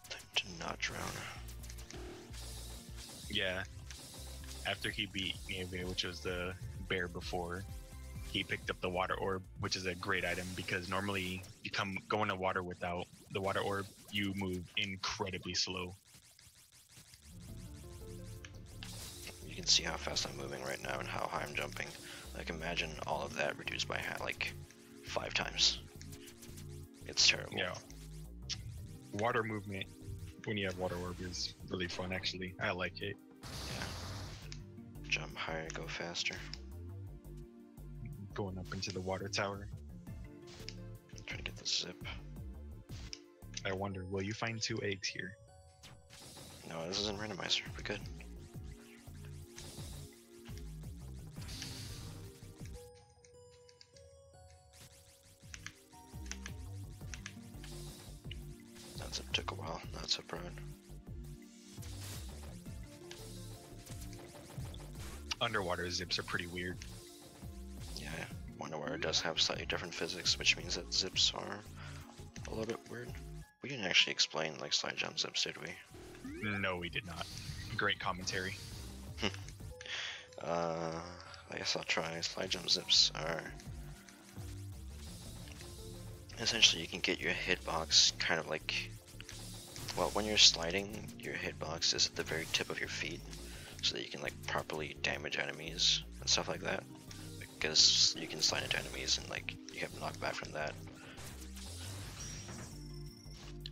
Time to not drown. Yeah. After he beat Eve, which was the bear before, he picked up the water orb, which is a great item because normally you go into water without the water orb, you move incredibly slow. You can see how fast I'm moving right now and how high I'm jumping. Like, imagine all of that reduced by like 5 times. It's terrible. Yeah. Water movement when you have water orb is really fun, actually. I like it. Yeah. Jump higher, go faster. Going up into the water tower. Trying to get the zip. I wonder, will you find 2 eggs here? No, this isn't randomizer. We're good. That zip took a while. That's a pride. Underwater zips are pretty weird. Yeah, Wonderware does have slightly different physics, which means that zips are a little bit weird. We didn't actually explain like slide jump zips, did we? No, we did not. Great commentary. I guess I'll try. Slide jump zips are essentially you can get your hitbox kind of like, well, when you're sliding, your hitbox is at the very tip of your feet, so that you can like properly damage enemies and stuff like that. Because you can slide into enemies and like you have knockback from that.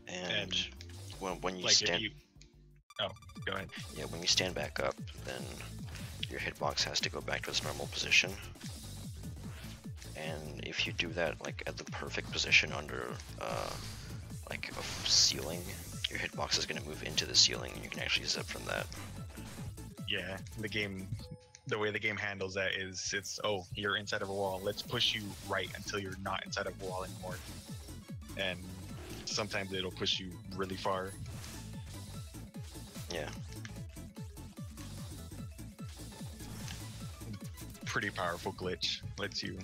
And when you like stand, oh, go ahead. yeah, when you stand back up, then your hitbox has to go back to its normal position. And if you do that like at the perfect position under like a ceiling, your hitbox is going to move into the ceiling and you can actually zip from that. Yeah, the way the game handles that is, oh, you're inside of a wall, let's push you right until you're not inside of a wall anymore. And sometimes it'll push you really far. Yeah. pretty powerful glitch. Lets you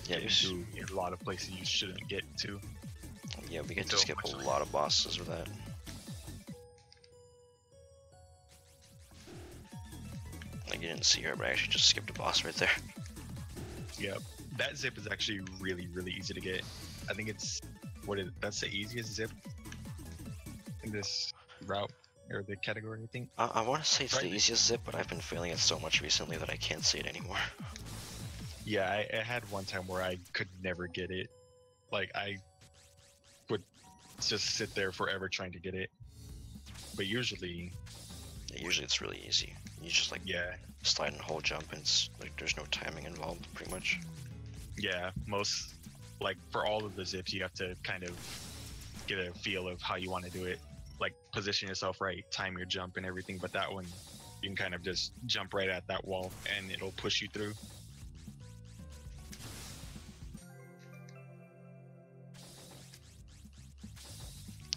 Yeah, get into a lot of places you shouldn't get to. yeah, we get to So skip much a like- lot of bosses with that. Like you didn't see her, but I actually just skipped a boss right there. Yep. That zip is actually really, really easy to get. I think it's that's the easiest zip in this route or the category, I think. I want to say it's the Right. easiest zip, but I've been failing it so much recently that I can't say it anymore. Yeah, I had one time where I could never get it. Like I would just sit there forever trying to get it. But usually, Yeah, usually it's really easy. You just like yeah, slide and hold jump, and it's like there's no timing involved, pretty much. yeah, most like for all of the zips, you have to kind of get a feel of how you want to do it. Like position yourself right, time your jump and everything. But that one, you can kind of just jump right at that wall and it'll push you through.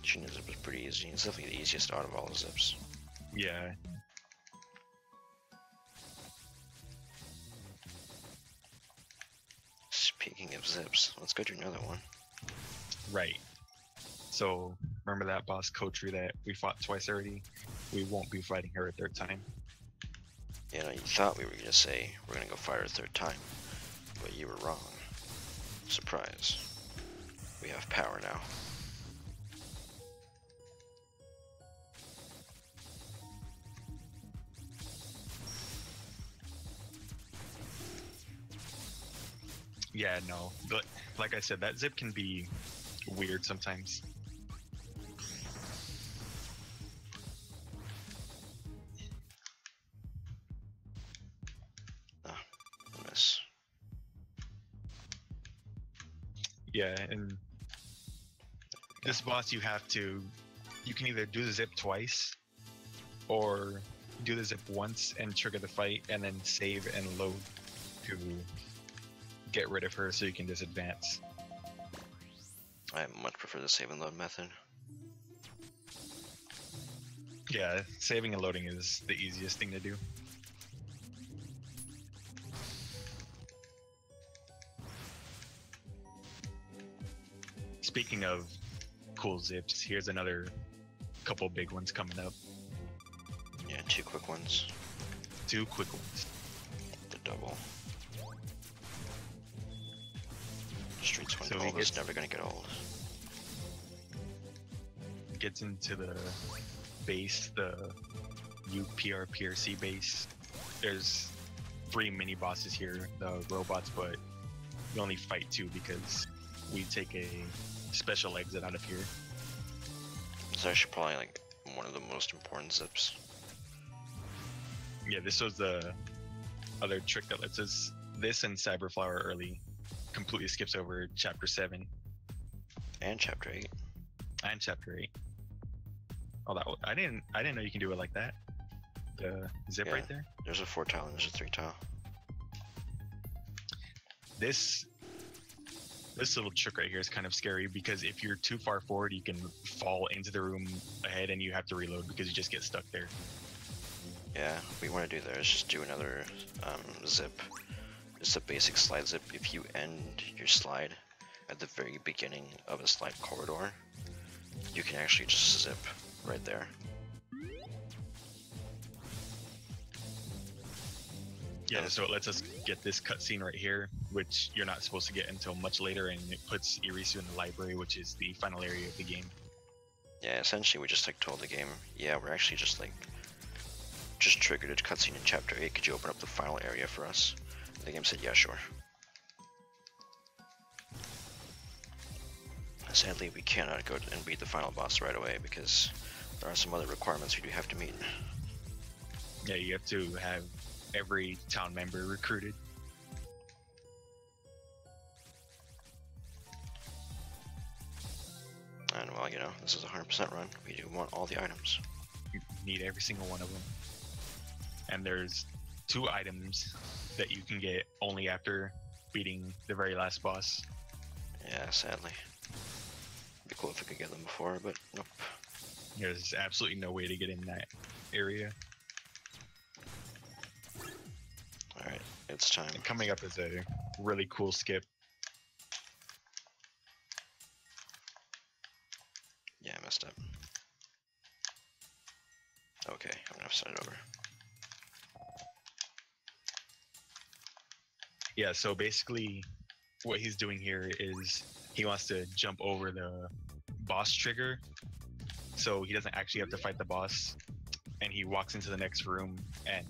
Junior zip is pretty easy. It's definitely the easiest out of all the zips. Yeah. Speaking of zips, let's go do another one. Right. So remember that boss Kotri that we fought twice already? We won't be fighting her a third time. You know, you thought we were gonna say we're gonna go fight her a third time, but you were wrong. Surprise. We have power now. Yeah, no. But like I said, that zip can be weird sometimes. Miss. Yeah, and this boss you can either do the zip twice or do the zip once and trigger the fight and then save and load to get rid of her so you can just advance. I much prefer the save and load method. Yeah, saving and loading is the easiest thing to do. Speaking of cool zips, here's another couple big ones coming up. Yeah, two quick ones. Two quick ones. The double. Streets So he 112 is gets- never gonna get old. Gets into the base, the UPRPRC base. There's 3 mini bosses here, the robots, but we only fight 2 because we take a special exit out of here. It's actually probably like one of the most important zips. Yeah, this was the other trick that lets us. This and Cyberflower early completely skips over chapter 7 And chapter 8. and chapter 8. Oh, I didn't know you can do it like that. The zip Yeah. right there. There's a 4 tile and there's a 3 tile. This little trick right here is kind of scary because if you're too far forward, you can fall into the room ahead and you have to reload because you just get stuck there. Yeah, what we want to do there is just do another zip. It's a basic slide zip. If you end your slide at the very beginning of a slide corridor, you can actually just zip right there. Yeah, so it lets us get this cutscene right here, which you're not supposed to get until much later, and it puts Irisu in the library, which is the final area of the game. Yeah, essentially we just like told the game, yeah, we're actually just triggered a cutscene in chapter 8, could you open up the final area for us? And the game said, yeah, sure. Sadly, we cannot go and beat the final boss right away because there are some other requirements we do have to meet. Yeah, you have to have every town member recruited. And well, you know, this is a 100% run. We do want all the items. You need every single one of them. And there's 2 items that you can get only after beating the very last boss. Yeah, sadly. It'd be cool if we could get them before, but nope. There's absolutely no way to get in that area. Alright, it's time. And coming up is a really cool skip. Yeah, I messed up. Okay, I'm gonna have to start it over. Yeah, so basically what he's doing here is he wants to jump over the boss trigger, so he doesn't actually have to fight the boss, and he walks into the next room, and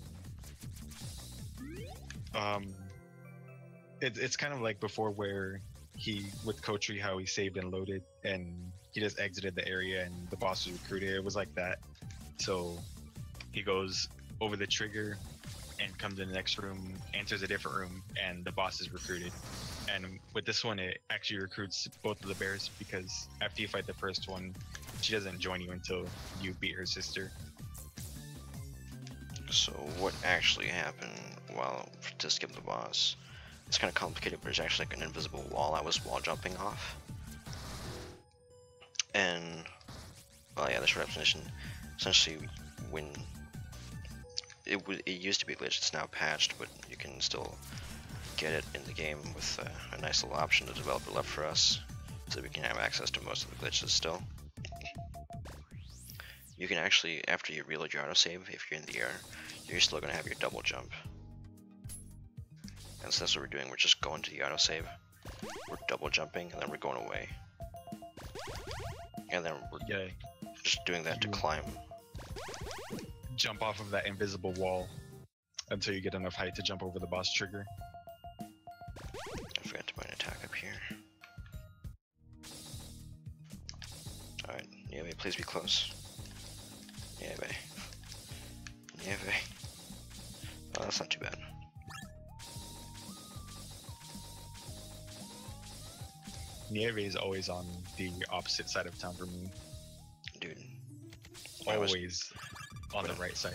it's kind of like before where he with Kotri, how he saved and loaded and he just exited the area and the boss was recruited. It was like that. So he goes over the trigger and comes in the next room, enters a different room, and the boss is recruited. And with this one, it actually recruits both of the bears, because after you fight the first one, she doesn't join you until you beat her sister. So what actually happened to skip the boss? It's kind of complicated, but there's actually like an invisible wall I was wall jumping off. And, well, yeah, the short explanation, essentially when it used to be glitched, it's now patched, but you can still get it in the game with a nice little option the developer left for us, so we can have access to most of the glitches still. You can actually, after you reload your autosave, if you're in the air, you're still going to have your double jump. And so that's what we're doing, we're just going to the autosave, we're double jumping, and then we're going away. And then we're just doing that to climb. Jump off of that invisible wall until you get enough height to jump over the boss trigger. I forgot to buy an attack up here. Alright, Nieve, please be close. Nieve. Nieve. Oh, that's not too bad. Nieve is always on the opposite side of town from me. Dude. Always on the right side.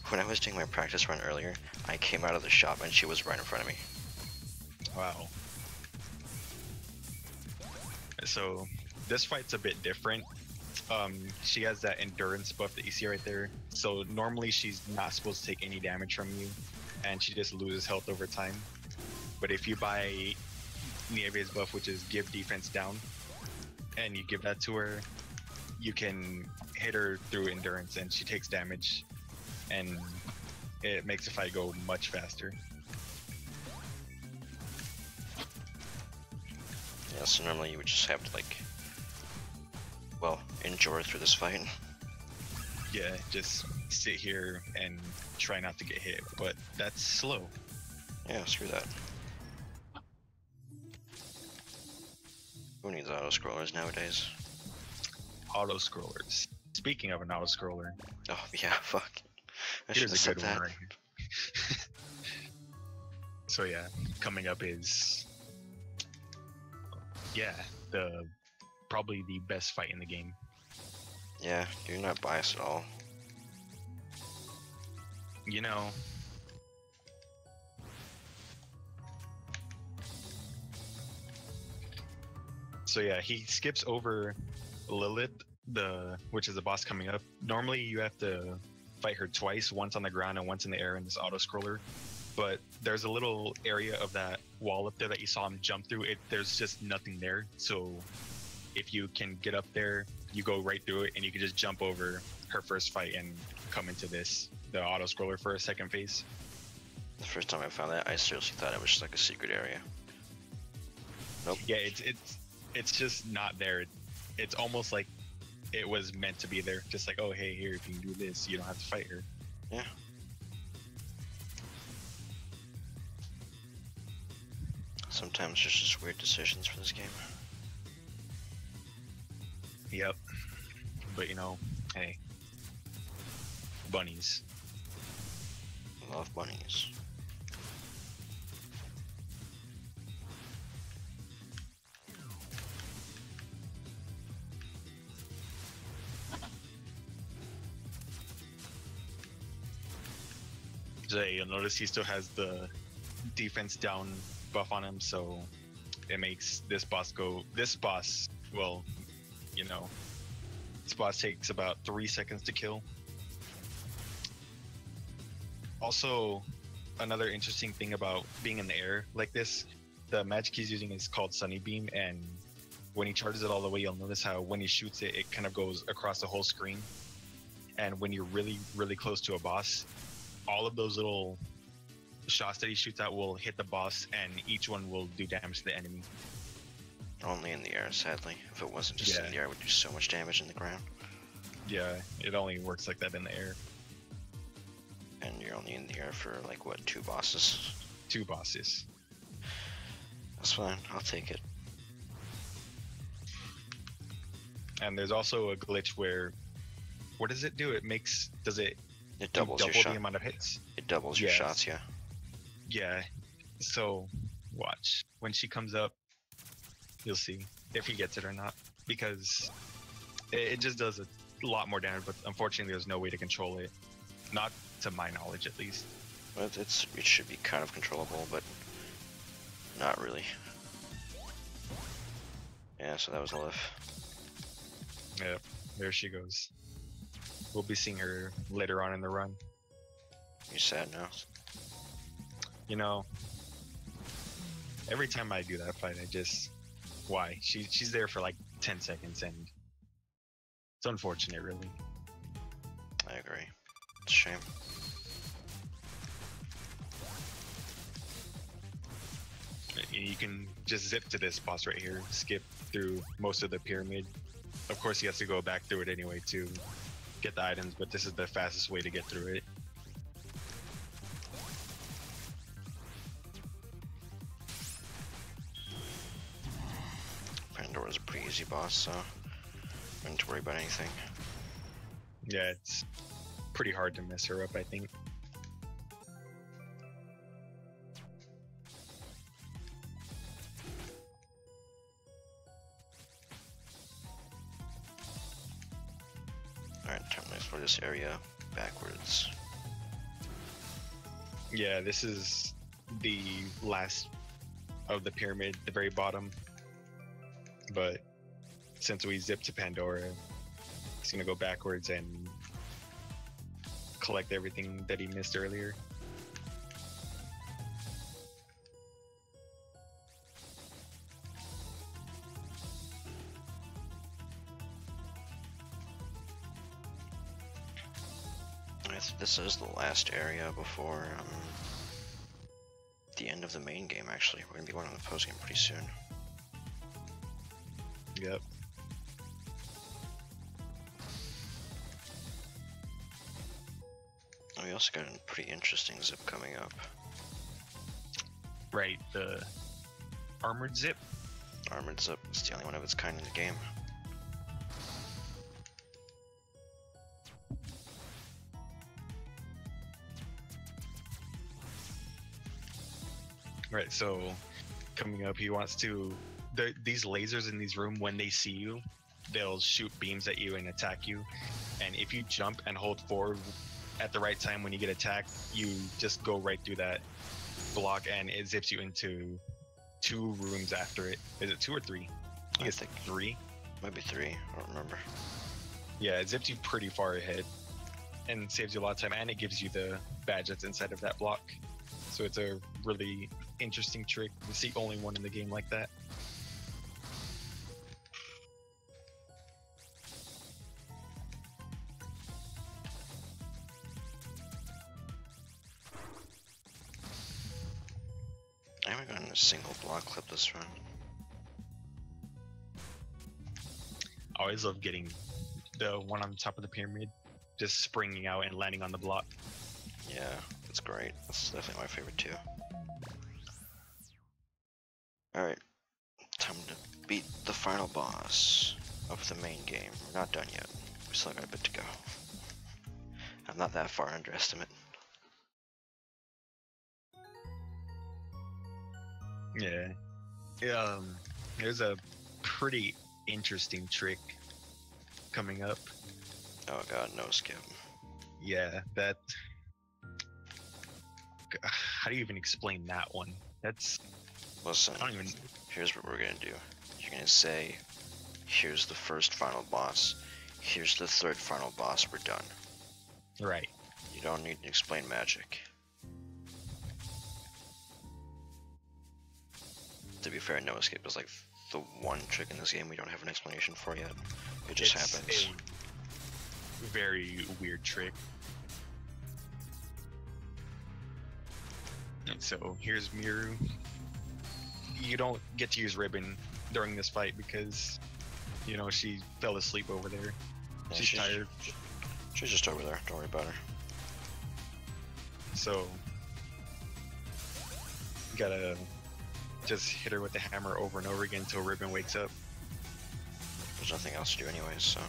When I was doing my practice run earlier, I came out of the shop and she was right in front of me. Wow. So this fight's a bit different. She has that endurance buff that you see right there. So normally she's not supposed to take any damage from you, and she just loses health over time. But if you buy Nieve's buff, which is give defense down, and you give that to her, you can hit her through endurance and she takes damage, and it makes the fight go much faster. Yeah, so normally you would just have to, like, well, endure through this fight. Yeah, just sit here and try not to get hit, but that's slow. Yeah, screw that. Who needs auto-scrollers nowadays? Auto-scrollers. Speaking of an auto-scroller. Oh, yeah, fuck. I should Here's have a said good that. one right here. So yeah, coming up is... yeah, probably the best fight in the game. Yeah, you're not biased at all. You know... So yeah, he skips over Lilith, which is the boss coming up. Normally you have to fight her twice, once on the ground and once in the air in this auto-scroller. But there's a little area of that wall up there that you saw him jump through. There's just nothing there. So if you can get up there, you go right through it and you can just jump over her first fight and come into the auto-scroller for a second phase. The first time I found that, I seriously thought it was just like a secret area. Nope. Yeah, it's just not there. It's almost like it was meant to be there. Just like, oh, hey, here, if you can do this, you don't have to fight her. Yeah. Sometimes there's just weird decisions for this game. Yep. But you know, hey. Bunnies. Love bunnies. So you'll notice he still has the defense down buff on him, so it makes this boss, well, you know, this boss takes about 3 seconds to kill. Also, another interesting thing about being in the air like this, the magic he's using is called Sunny Beam, and when he charges it all the way, you'll notice how when he shoots it, it kind of goes across the whole screen. And when you're really, really close to a boss, all of those little shots that he shoots out will hit the boss, and each one will do damage to the enemy. Only in the air, sadly. If it wasn't just in the air, it would do so much damage in the ground. Yeah, it only works like that in the air. And you're only in the air for, like, what, 2 bosses? 2 bosses. That's fine, I'll take it. And there's also a glitch where, what does it do? It doubles your shot. the amount of hits? It doubles your shots, yeah. Yeah, so watch. When she comes up, you'll see if he gets it or not, because it just does a lot more damage, but unfortunately there's no way to control it. Not to my knowledge, at least. But it should be kind of controllable, but not really. Yeah, so that was a lift. Yep, there she goes. We'll be seeing her later on in the run. You sad now? You know, every time I do that fight, why? She's there for like 10 seconds, and it's unfortunate, really. I agree. It's a shame. You can just zip to this boss right here, skip through most of the pyramid. Of course, he has to go back through it anyway to get the items, but this is the fastest way to get through it. Pandora's a pretty easy boss, so I don't need to worry about anything. Yeah, it's pretty hard to mess her up, I think. Alright, time to explore this area backwards. Yeah, this is the last of the pyramid, the very bottom. But since we zipped to Pandora, he's gonna go backwards and collect everything that he missed earlier. This is the last area before the end of the main game, actually. We're going to be going on the post game pretty soon. Yep. We also got a pretty interesting zip coming up. Right, the armored zip. Armored zip. It's the only one of its kind in the game. Right, so coming up, he wants to. These lasers in these rooms, when they see you, they'll shoot beams at you and attack you. And if you jump and hold forward at the right time when you get attacked, you just go right through that block, and it zips you into 2 rooms after it. Is it 2 or 3? I think 3. Might be 3. I don't remember. Yeah, it zips you pretty far ahead and saves you a lot of time, and it gives you the badge that's inside of that block. So it's a really interesting trick. It's the only one in the game like that. I haven't gotten a single block clip this run. I always love getting the one on top of the pyramid, just springing out and landing on the block. Yeah, that's great. That's definitely my favorite too. Alright, time to beat the final boss of the main game. We're not done yet. We still got a bit to go. I'm not that far underestimate. Yeah. There's a pretty interesting trick coming up. Oh god, no skip. Yeah, that. How do you even explain that one? That's. Listen, I don't even. Here's what we're gonna do. You're gonna say, here's the first final boss, here's the third final boss, we're done. Right. You don't need to explain magic. To be fair, no escape is like the one trick in this game we don't have an explanation for yet. It just happens. A very weird trick. And so here's Miru. You don't get to use Ribbon during this fight because, you know, she fell asleep over there. Yeah, she's tired. She's just over there. Don't worry about her. So you gotta just hit her with the hammer over and over again until Ribbon wakes up. There's nothing else to do anyways, so.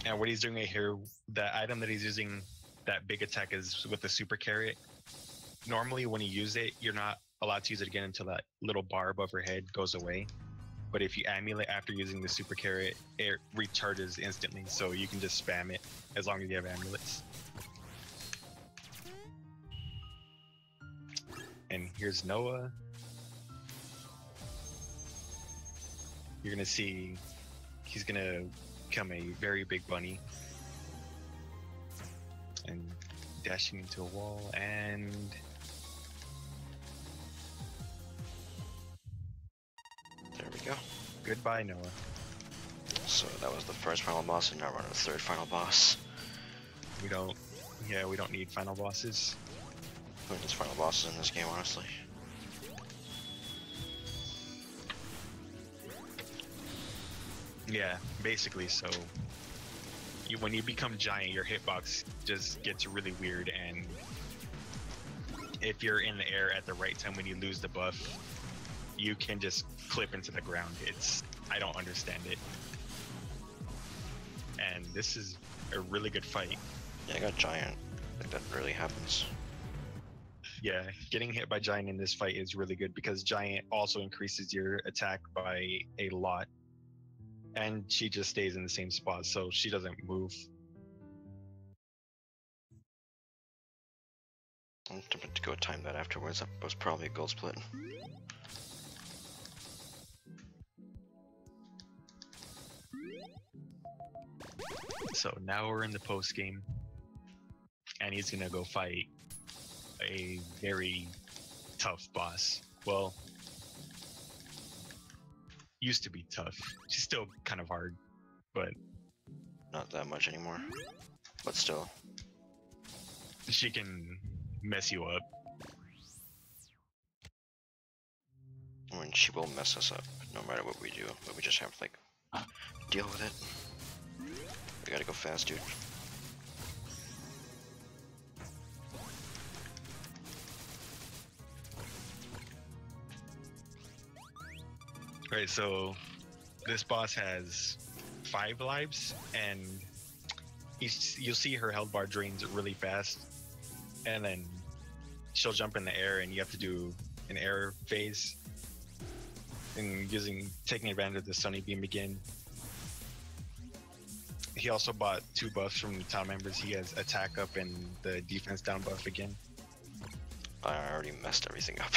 And what he's doing right here, the item that he's using, that big attack, is with the super carrot. Normally when you use it, you're not allowed to use it again until that little bar above her head goes away. But if you amulet after using the super carrot, it recharges instantly, so you can just spam it as long as you have amulets. And here's Noah. You're gonna see he's gonna become a very big bunny. And dashing into a wall, and there we go. Goodbye, Noah. So that was the first final boss, and now we're on the third final boss. We don't need final bosses. Who needs final bosses in this game, honestly? Yeah, basically. So when you become giant, your hitbox just gets really weird, and if you're in the air at the right time when you lose the buff, you can just clip into the ground. I don't understand it. And this is a really good fight. Yeah, I got giant. Like that really happens. Yeah, getting hit by giant in this fight is really good because giant also increases your attack by a lot. And she just stays in the same spot, so she doesn't move. I'm tempted to go time that afterwards. That was probably a gold split. So now we're in the post game, and he's gonna go fight a very tough boss. Well, used to be tough. She's still kind of hard, but Not that much anymore. But still. she can mess you up. I mean, she will mess us up no matter what we do, but we just have to, like, deal with it. We gotta go fast, dude. Right, so this boss has 5 lives, and you'll see her health bar drains really fast, and then she'll jump in the air, and you have to do an air phase, and taking advantage of the Sunny Beam again. He also bought 2 buffs from the town members. He has attack up and the defense down buff again. I already messed everything up.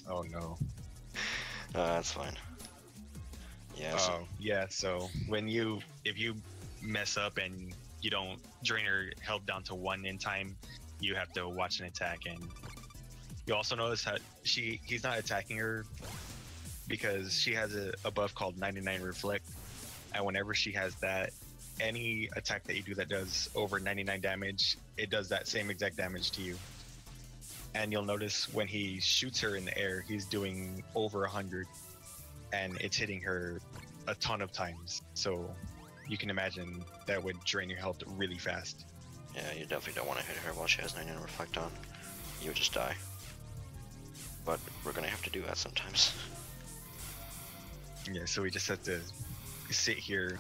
Oh no. That's fine. Yeah. So, yeah, so if you mess up and you don't drain her health down to 1 in time, you have to watch an attack. And you also notice how he's not attacking her because she has a buff called 99 Reflect, and whenever she has that, any attack that you do that does over 99 damage, it does that same exact damage to you. And you'll notice when he shoots her in the air, he's doing over 100, and it's hitting her a ton of times. So you can imagine that would drain your health really fast. yeah, you definitely don't want to hit her while she has 99 Reflect on. You would just die. But we're gonna have to do that sometimes. Yeah, so we just have to sit here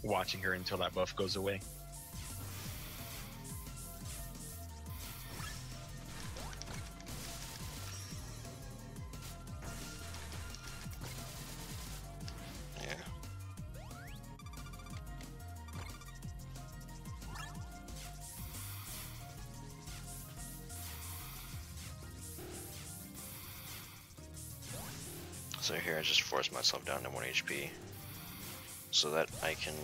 watching her until that buff goes away. Yeah. So here I just force myself down to 1 HP so that I can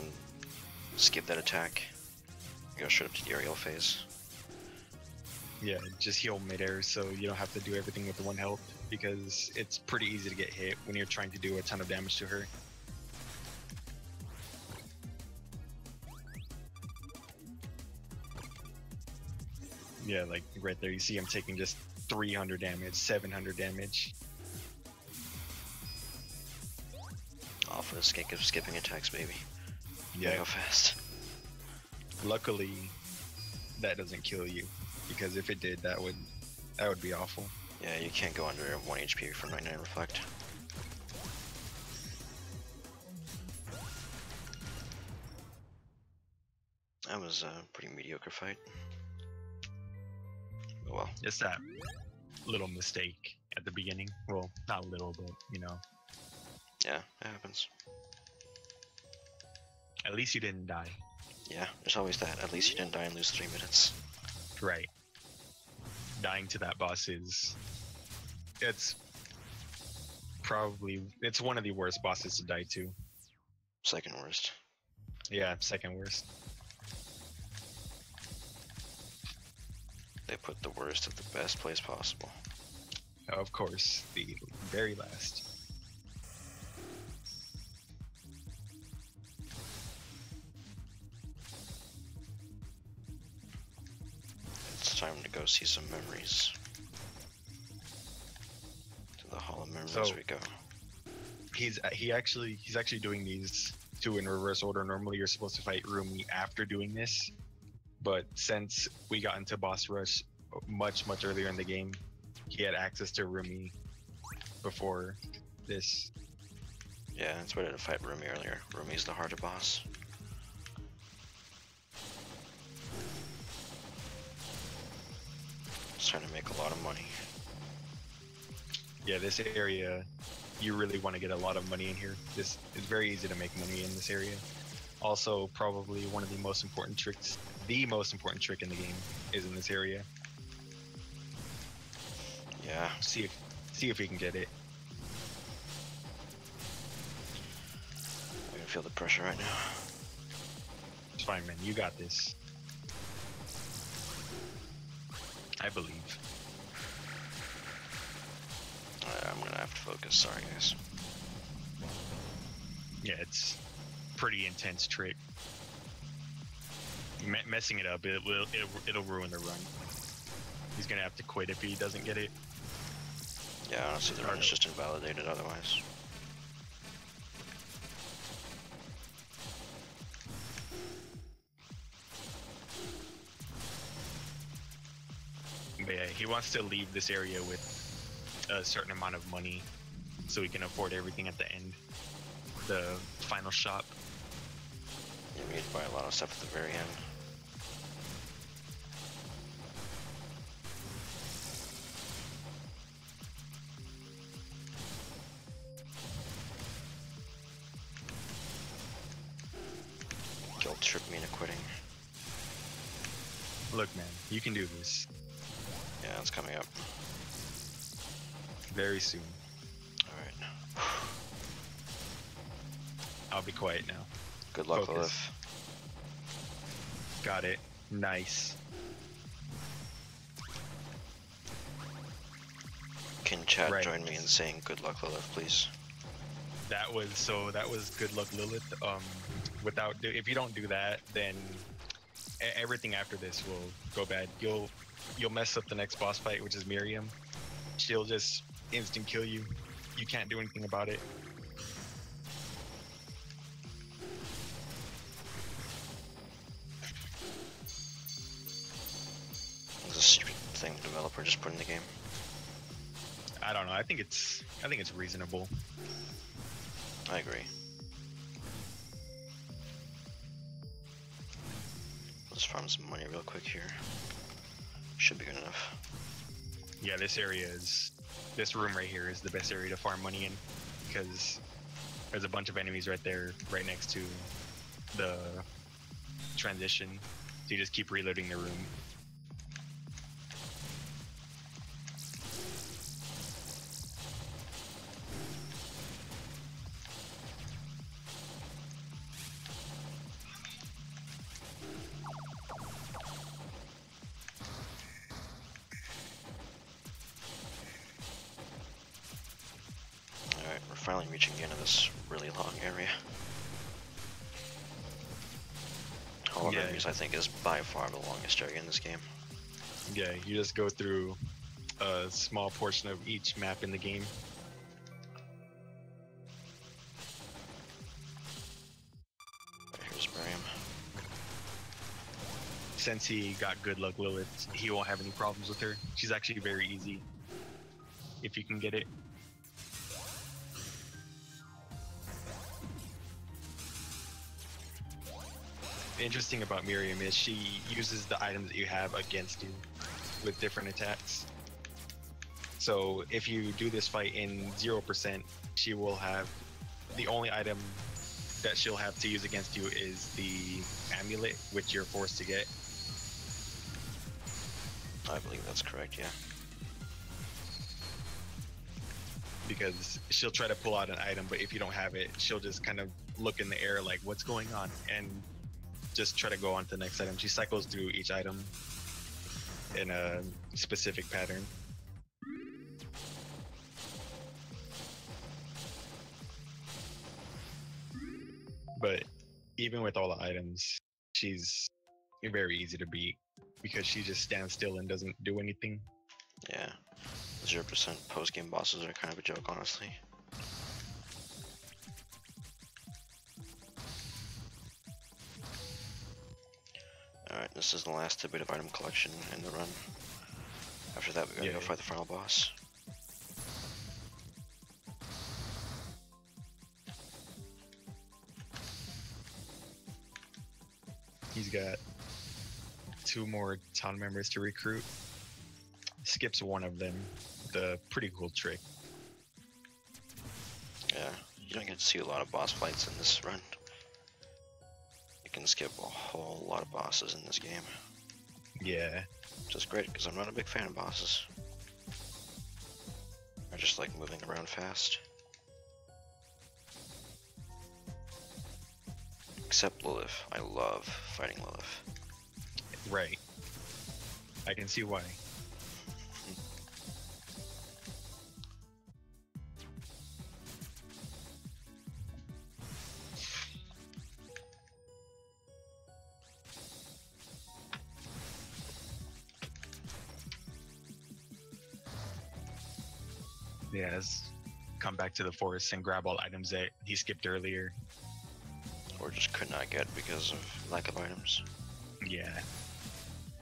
skip that attack, go straight up to the aerial phase. Yeah, just heal midair so you don't have to do everything with the 1 health, because it's pretty easy to get hit when you're trying to do a ton of damage to her. Yeah, like right there, you see him taking just 300 damage, 700 damage. All for the sake of skipping attacks, baby. Yeah. Go fast. Luckily, that doesn't kill you, because if it did, that would be awful. Yeah, you can't go under 1 HP for 99 Reflect. That was a pretty mediocre fight. Oh well. Just that little mistake at the beginning. Well, not little, but you know. Yeah, it happens. At least you didn't die. Yeah, there's always that. At least you didn't die and lose 3 minutes. Right. Dying to that boss it's one of the worst bosses to die to. Second worst. Yeah, second worst. They put the worst at the best place possible. Of course, the very last. It's time to go see some memories. To the Hall of Memories So- we go. He's actually doing these 2 in reverse order. Normally you're supposed to fight Rumi after doing this, but since we got into boss rush much earlier in the game, he had access to Rumi before this. Yeah, that's why I didn't fight Rumi earlier. Rumi's the harder boss. Just trying to make a lot of money. Yeah, this area, you really want to get a lot of money in here. This is very easy to make money in this area. Also, probably one of the most important tricks, the most important trick in the game is in this area. Yeah, See if we can get it. I can feel the pressure right now. It's fine, man. You got this. I believe. I'm gonna have to focus, sorry guys. Yeah, it's pretty intense trick. Messing it up, it'll ruin the run. He's gonna have to quit if he doesn't get it. Yeah, honestly, the run is just invalidated otherwise. But yeah, he wants to leave this area with a certain amount of money so he can afford everything at the end. The final shop. You need to buy a lot of stuff at the very end. Guilt trip me into quitting. Look, man, you can do this Yeah, it's coming up. very soon. Alright. I'll be quiet now. Good luck, Focus. Lilith. Got it. Nice. Can chat Right. join me in saying good luck, Lilith, please? That was good luck, Lilith. If you don't do that, then everything after this will go bad. You'll mess up the next boss fight, which is Miriam. She'll just instant kill you. You can't do anything about it. It's a stupid thing the developer just put in the game. I don't know. I think it's reasonable. I agree. Let's farm some money real quick here. Should be good enough. Yeah, this room right here is the best area to farm money in, because there's a bunch of enemies right there, right next to the transition. So you just keep reloading the room. reaching the end of this really long area. Hall of Enemies, I think, is by far the longest area in this game. Yeah, you just go through a small portion of each map in the game. Here's Miriam. Since he got good luck Lilith, he won't have any problems with her. She's actually very easy if you can get it. Interesting about Miriam is she uses the items that you have against you with different attacks. So if you do this fight in 0%, she will have the only item that she'll have to use against you is the amulet, which you're forced to get. I believe that's correct, yeah. Because she'll try to pull out an item, but if you don't have it, she'll just kind of look in the air like, what's going on? And just try to go on to the next item. She cycles through each item in a specific pattern. But even with all the items, she's very easy to beat because she just stands still and doesn't do anything. Yeah. 0% post-game bosses are kind of a joke, honestly. Alright, this is the last bit of item collection in the run. After that, we gotta go fight the final boss. He's got 2 more town members to recruit. Skips one of them. The pretty cool trick. Yeah, you don't get to see a lot of boss fights in this run. You can skip a whole lot of bosses in this game. Yeah. Which is great, because I'm not a big fan of bosses. I just like moving around fast. Except Lilith. I love fighting Lilith. Right. I can see why. Yeah, let's come back to the forest and grab all items that he skipped earlier. Or just could not get because of lack of items. Yeah.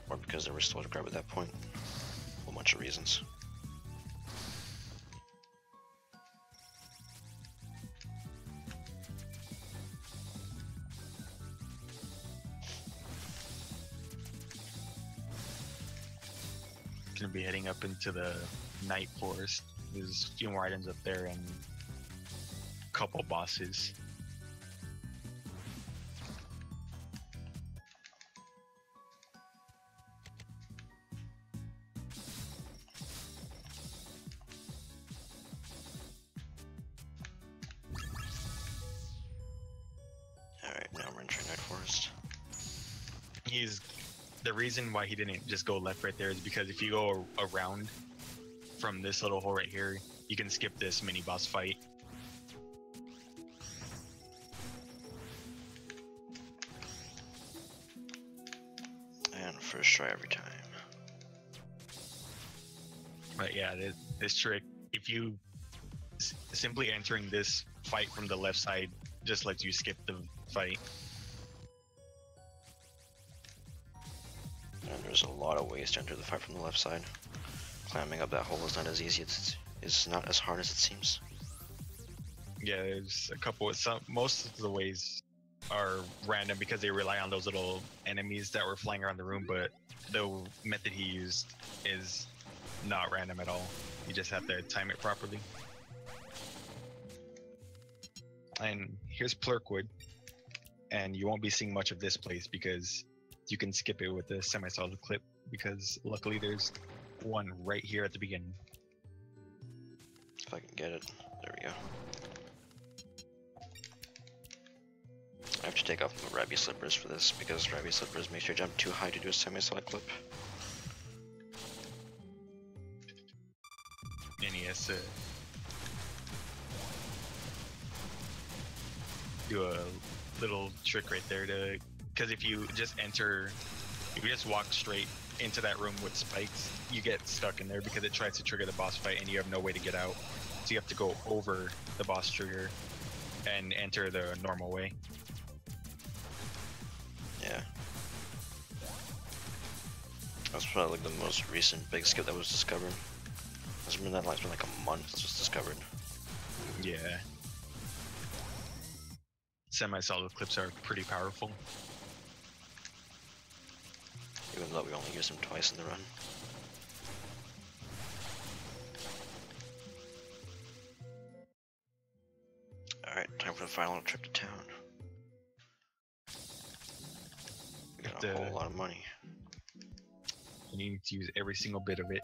Or because there were still to grab at that point. A whole bunch of reasons. Gonna be heading up into the night forest. There's a few more items up there and a couple bosses. Alright, now we're entering Night Forest. The reason why he didn't just go left right there is because if you go around from this little hole right here, you can skip this mini boss fight. And first try every time. But yeah, this trick, if you simply entering this fight from the left side, just lets you skip the fight. And there's a lot of ways to enter the fight from the left side. Climbing up that hole is not as easy. It's not as hard as it seems. Yeah, there's a couple. Most of the ways are random because they rely on those little enemies that were flying around the room. But the method he used is not random at all. You just have to time it properly. And here's Plurkwood, and you won't be seeing much of this place because you can skip it with the semi-solid clip because luckily there's one right here at the beginning. If I can get it. There we go. I have to take off my Rabi slippers for this because Rabi slippers make you jump too high to do a semi-solid clip. And he has to do a little trick right there to, because if you just walk straight into that room with spikes, you get stuck in there because it tries to trigger the boss fight and you have no way to get out. So you have to go over the boss trigger and enter the normal way. Yeah. That's probably like the most recent big skip that was discovered. It's been that like a month since it was discovered. Yeah. Semi-solid clips are pretty powerful. Even though we only used them twice in the run. Alright, time for the final trip to town. We got a whole lot of money. You need to use every single bit of it.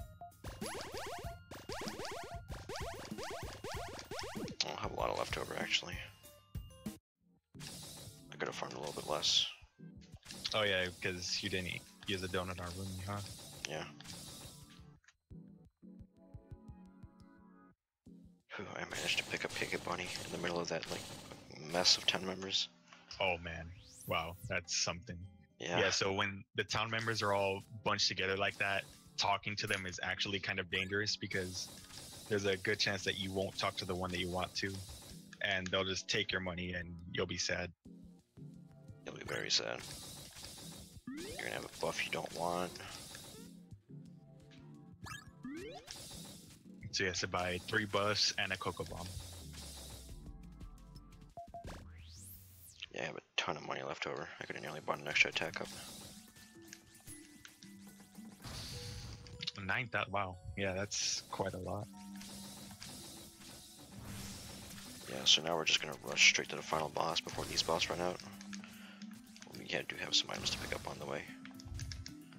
I don't have a lot of left over actually. I could have farmed a little bit less. Oh yeah, because you didn't use a donut our room, huh? Yeah. Whew, I managed to pick up Kick Bunny in the middle of that like mess of 10 members. Oh man, wow, that's something. Yeah. Yeah, so when the town members are all bunched together like that, talking to them is actually kind of dangerous because there's a good chance that you won't talk to the one that you want to, and they'll just take your money and you'll be sad. You'll be very sad. You're gonna have a buff you don't want. So you have to buy 3 buffs and a Cocoa Bomb. Yeah, I have a ton of money left over. I could have nearly bought an extra attack up. 9,000, wow. Yeah, that's quite a lot. Yeah, so now we're just gonna rush straight to the final boss before these boss run out. We do have some items to pick up on the way.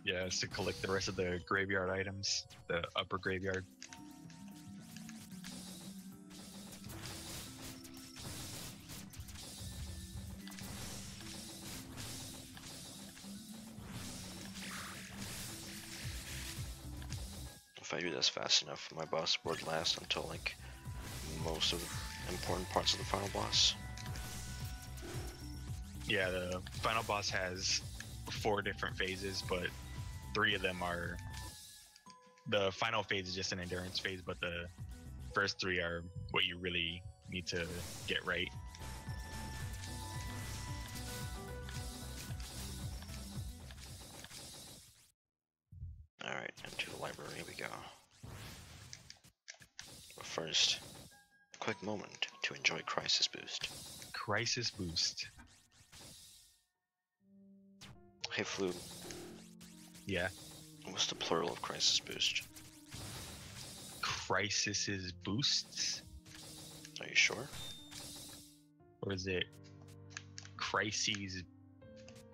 Yeah, it's to collect the rest of the graveyard items, the upper graveyard. If I do this fast enough, my boss would last until like most of the important parts of the final boss. Yeah, the final boss has 4 different phases, but 3 of them are... The final phase is just an endurance phase, but the first 3 are what you really need to get right. Alright, into the library we go. But first, a quick moment to enjoy Crisis Boost. Crisis Boost. Hey Flu, Yeah. what's the plural of Crisis Boost? Crisis's boosts? Are you sure? Or is it crises?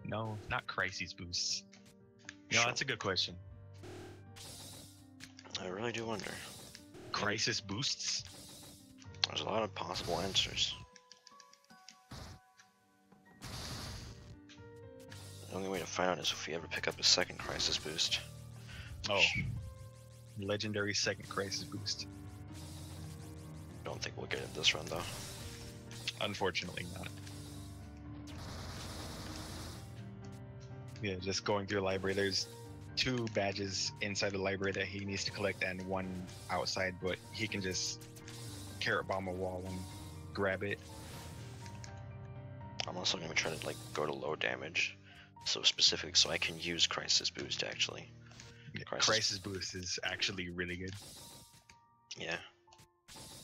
No, not crises boosts. No, Sure. that's a good question. I really do wonder. Crisis boosts? There's a lot of possible answers. The only way to find out is if we ever pick up a second Crisis Boost. Oh. Legendary second crisis boost. Don't think we'll get it this run though. Unfortunately not. Yeah, just going through the library, there's 2 badges inside the library that he needs to collect and 1 outside, but he can just carrot bomb a wall and grab it. I'm also gonna try to like go to low damage, so specific, so I can use Crisis Boost actually. Yeah, crisis boost is actually really good. Yeah.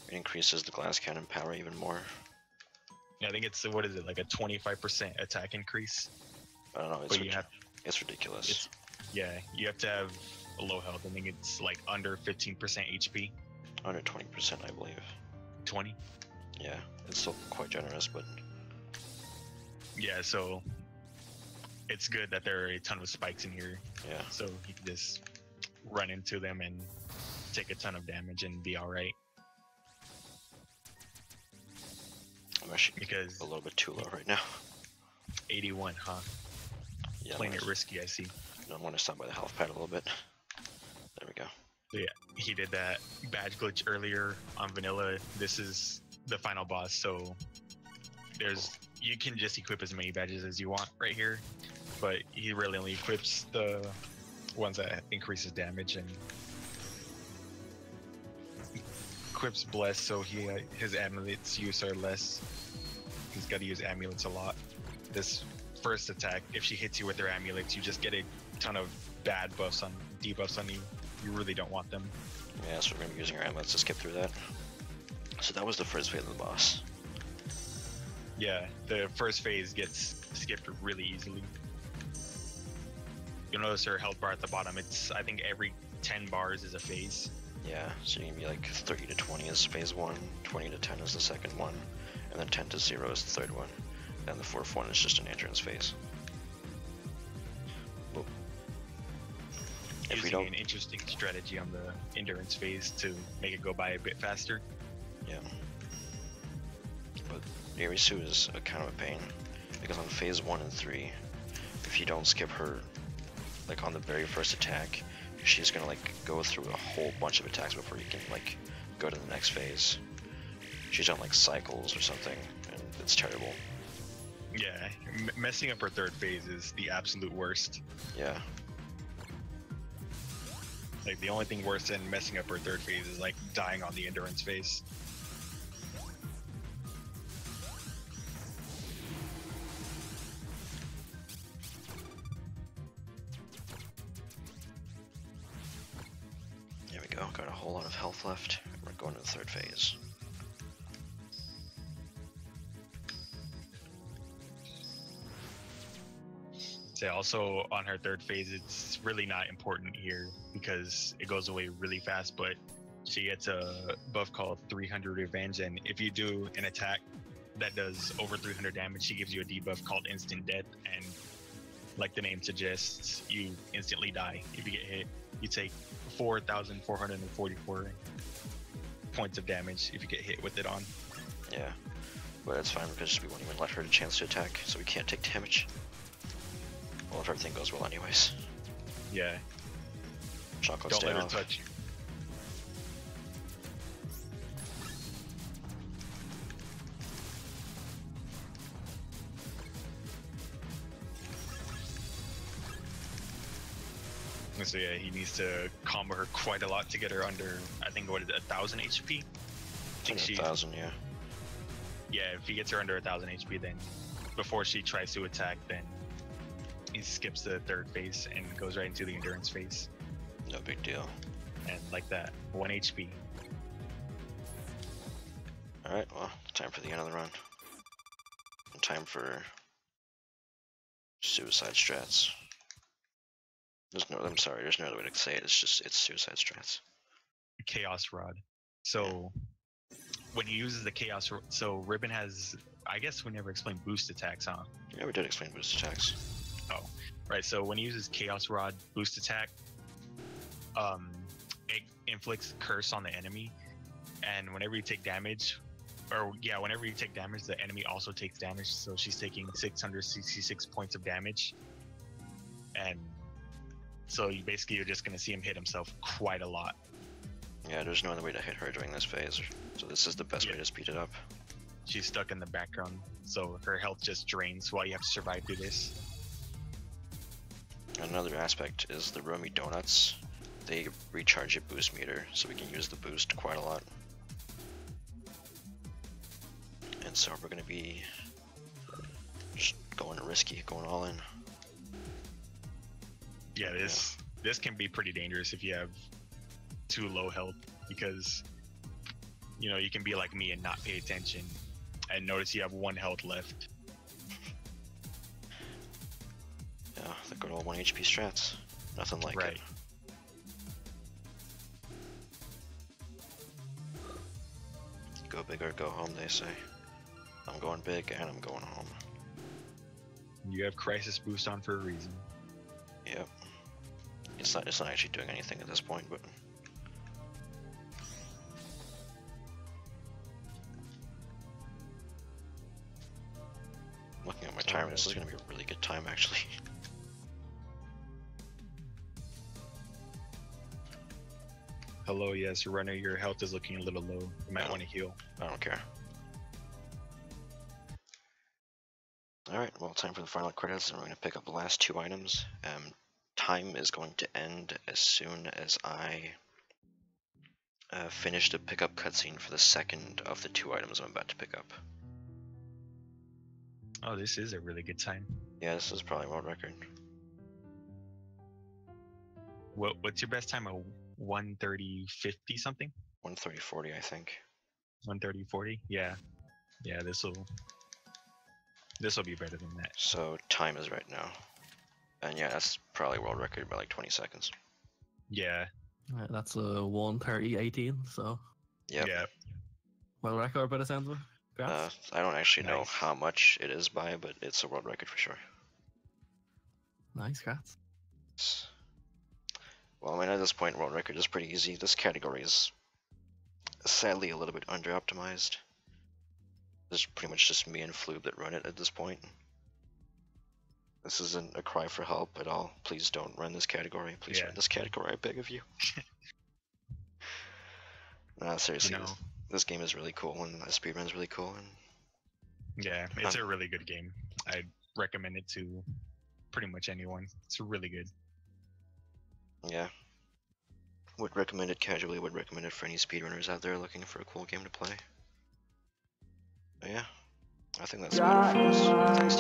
It increases the glass cannon power even more. Yeah, I think it's, what is it, like a 25% attack increase? I don't know, But you have, it's ridiculous. yeah, you have to have a low health. I think it's like under 15% HP. Under 20%, I believe. 20? Yeah, it's still quite generous, but Yeah, so it's good that there are a ton of spikes in here. yeah. So you can just run into them and take a ton of damage and be alright. I'm actually Because a little bit too low right now. 81, huh? Yeah, Playing it risky, I see. No, I'm gonna stop by the health pad a little bit. There we go. Yeah, he did that badge glitch earlier on vanilla. This is the final boss, so there's you can just equip as many badges as you want right here, but he really only equips the ones that increases damage and equips bless, so his amulets use are less. He's got to use amulets a lot. This first attack, if she hits you with her amulets, you just get a ton of bad buffs on debuffs on you. You really don't want them. Yeah, so we're gonna be using our amulets to skip through that. So that was the first phase of the boss. Yeah, the first phase gets skipped really easily. You'll notice her health bar at the bottom. It's, I think, every 10 bars is a phase. Yeah, so you can be like 30 to 20 is phase 1, 20 to 10 is the second one, and then 10 to 0 is the third one. And the fourth one is just an endurance phase. Whoa. If we Using don't, an interesting strategy on the endurance phase to make it go by a bit faster. yeah. But Irisu is a kind of a pain, because on phase 1 and 3, if you don't skip her, like on the very first attack, she's gonna like go through a whole bunch of attacks before you can like go to the next phase. She's on like cycles or something, and it's terrible. Yeah, messing up her third phase is the absolute worst. Yeah. Like, the only thing worse than messing up her third phase is like dying on the endurance phase. There we go, got a whole lot of health left. We're going to the third phase. So also on her third phase, it's really not important here because it goes away really fast, but she gets a buff called 300 Revenge, and if you do an attack that does over 300 damage, she gives you a debuff called Instant Death, and like the name suggests, you instantly die if you get hit. You take 4,444 points of damage if you get hit with it on. Yeah, but it's fine because we won't even let her a chance to attack, so we can't take damage. Well, if everything goes well anyways. Yeah. Chocolate, Don't stay let her off. touch you. So yeah, he needs to combo her quite a lot to get her under, I think, what is it, 1,000 HP? I think she, 1,000, yeah. yeah, if he gets her under 1,000 HP, then before she tries to attack, then he skips the third phase and goes right into the endurance phase. No big deal. And like that, 1 HP. Alright, well, time for the end of the run. And time for suicide strats. There's no other way to say it, it's suicide strats. Chaos Rod. So when he uses the Chaos, so Ribbon has, I guess we never explained boost attacks, huh? Yeah, we did explain boost attacks. Oh, right. So when he uses Chaos Rod boost attack, it inflicts curse on the enemy, and whenever you take damage, whenever you take damage, the enemy also takes damage. So she's taking 666 points of damage, and so you're just gonna see him hit himself quite a lot. Yeah, there's no other way to hit her during this phase, so this is the best way to speed it up. She's stuck in the background, so her health just drains while you have to survive through this. Another aspect is the Romy Donuts. They recharge your boost meter, so we can use the boost quite a lot. And so we're going to be just going risky, going all in. Yeah, this can be pretty dangerous if you have too low health, because you can be like me and not pay attention and notice you have 1 health left. Yeah, the good old 1 HP strats. Nothing like Right. it. Go big or go home, they say. I'm going big and I'm going home. You have crisis boost on for a reason. Yep. It's not actually doing anything at this point, but looking at my timer, this is gonna be a really good time actually. Hello, yes, runner, your health is looking a little low. You might want to heal. I don't care. Alright, well, time for the final credits, and we're going to pick up the last 2 items. Time is going to end as soon as I finish the pickup cutscene for the second of the 2 items I'm about to pick up. Oh, this is a really good time. Yeah, this is probably world record. What's your best time? A 1:30:50 something? 1:30:40, I think. 1:30:40? Yeah. Yeah, this will be better than that. So time is right now. And yeah, that's probably world record by like 20 seconds. Yeah. Right, that's a 1:30:18, so Yep. Yeah. world record by the sounds of it. Congrats. I don't actually know Nice. how much it is by, but it's a world record for sure. Nice, congrats. Well, I mean, at this point, world record is pretty easy. This category is sadly a little bit under-optimized. There's pretty much just me and Floob that run it at this point. This isn't a cry for help at all. Please don't run this category. Please Yeah. run this category, I beg of you. Nah, seriously, You know, this game is really cool, and the speedrun is really cool. And yeah, it's a really good game. I'd recommend it to pretty much anyone. It's really good. yeah, would recommend it casually. Would recommend it for any speedrunners out there looking for a cool game to play. But yeah, I think that's about it for us. Thanks to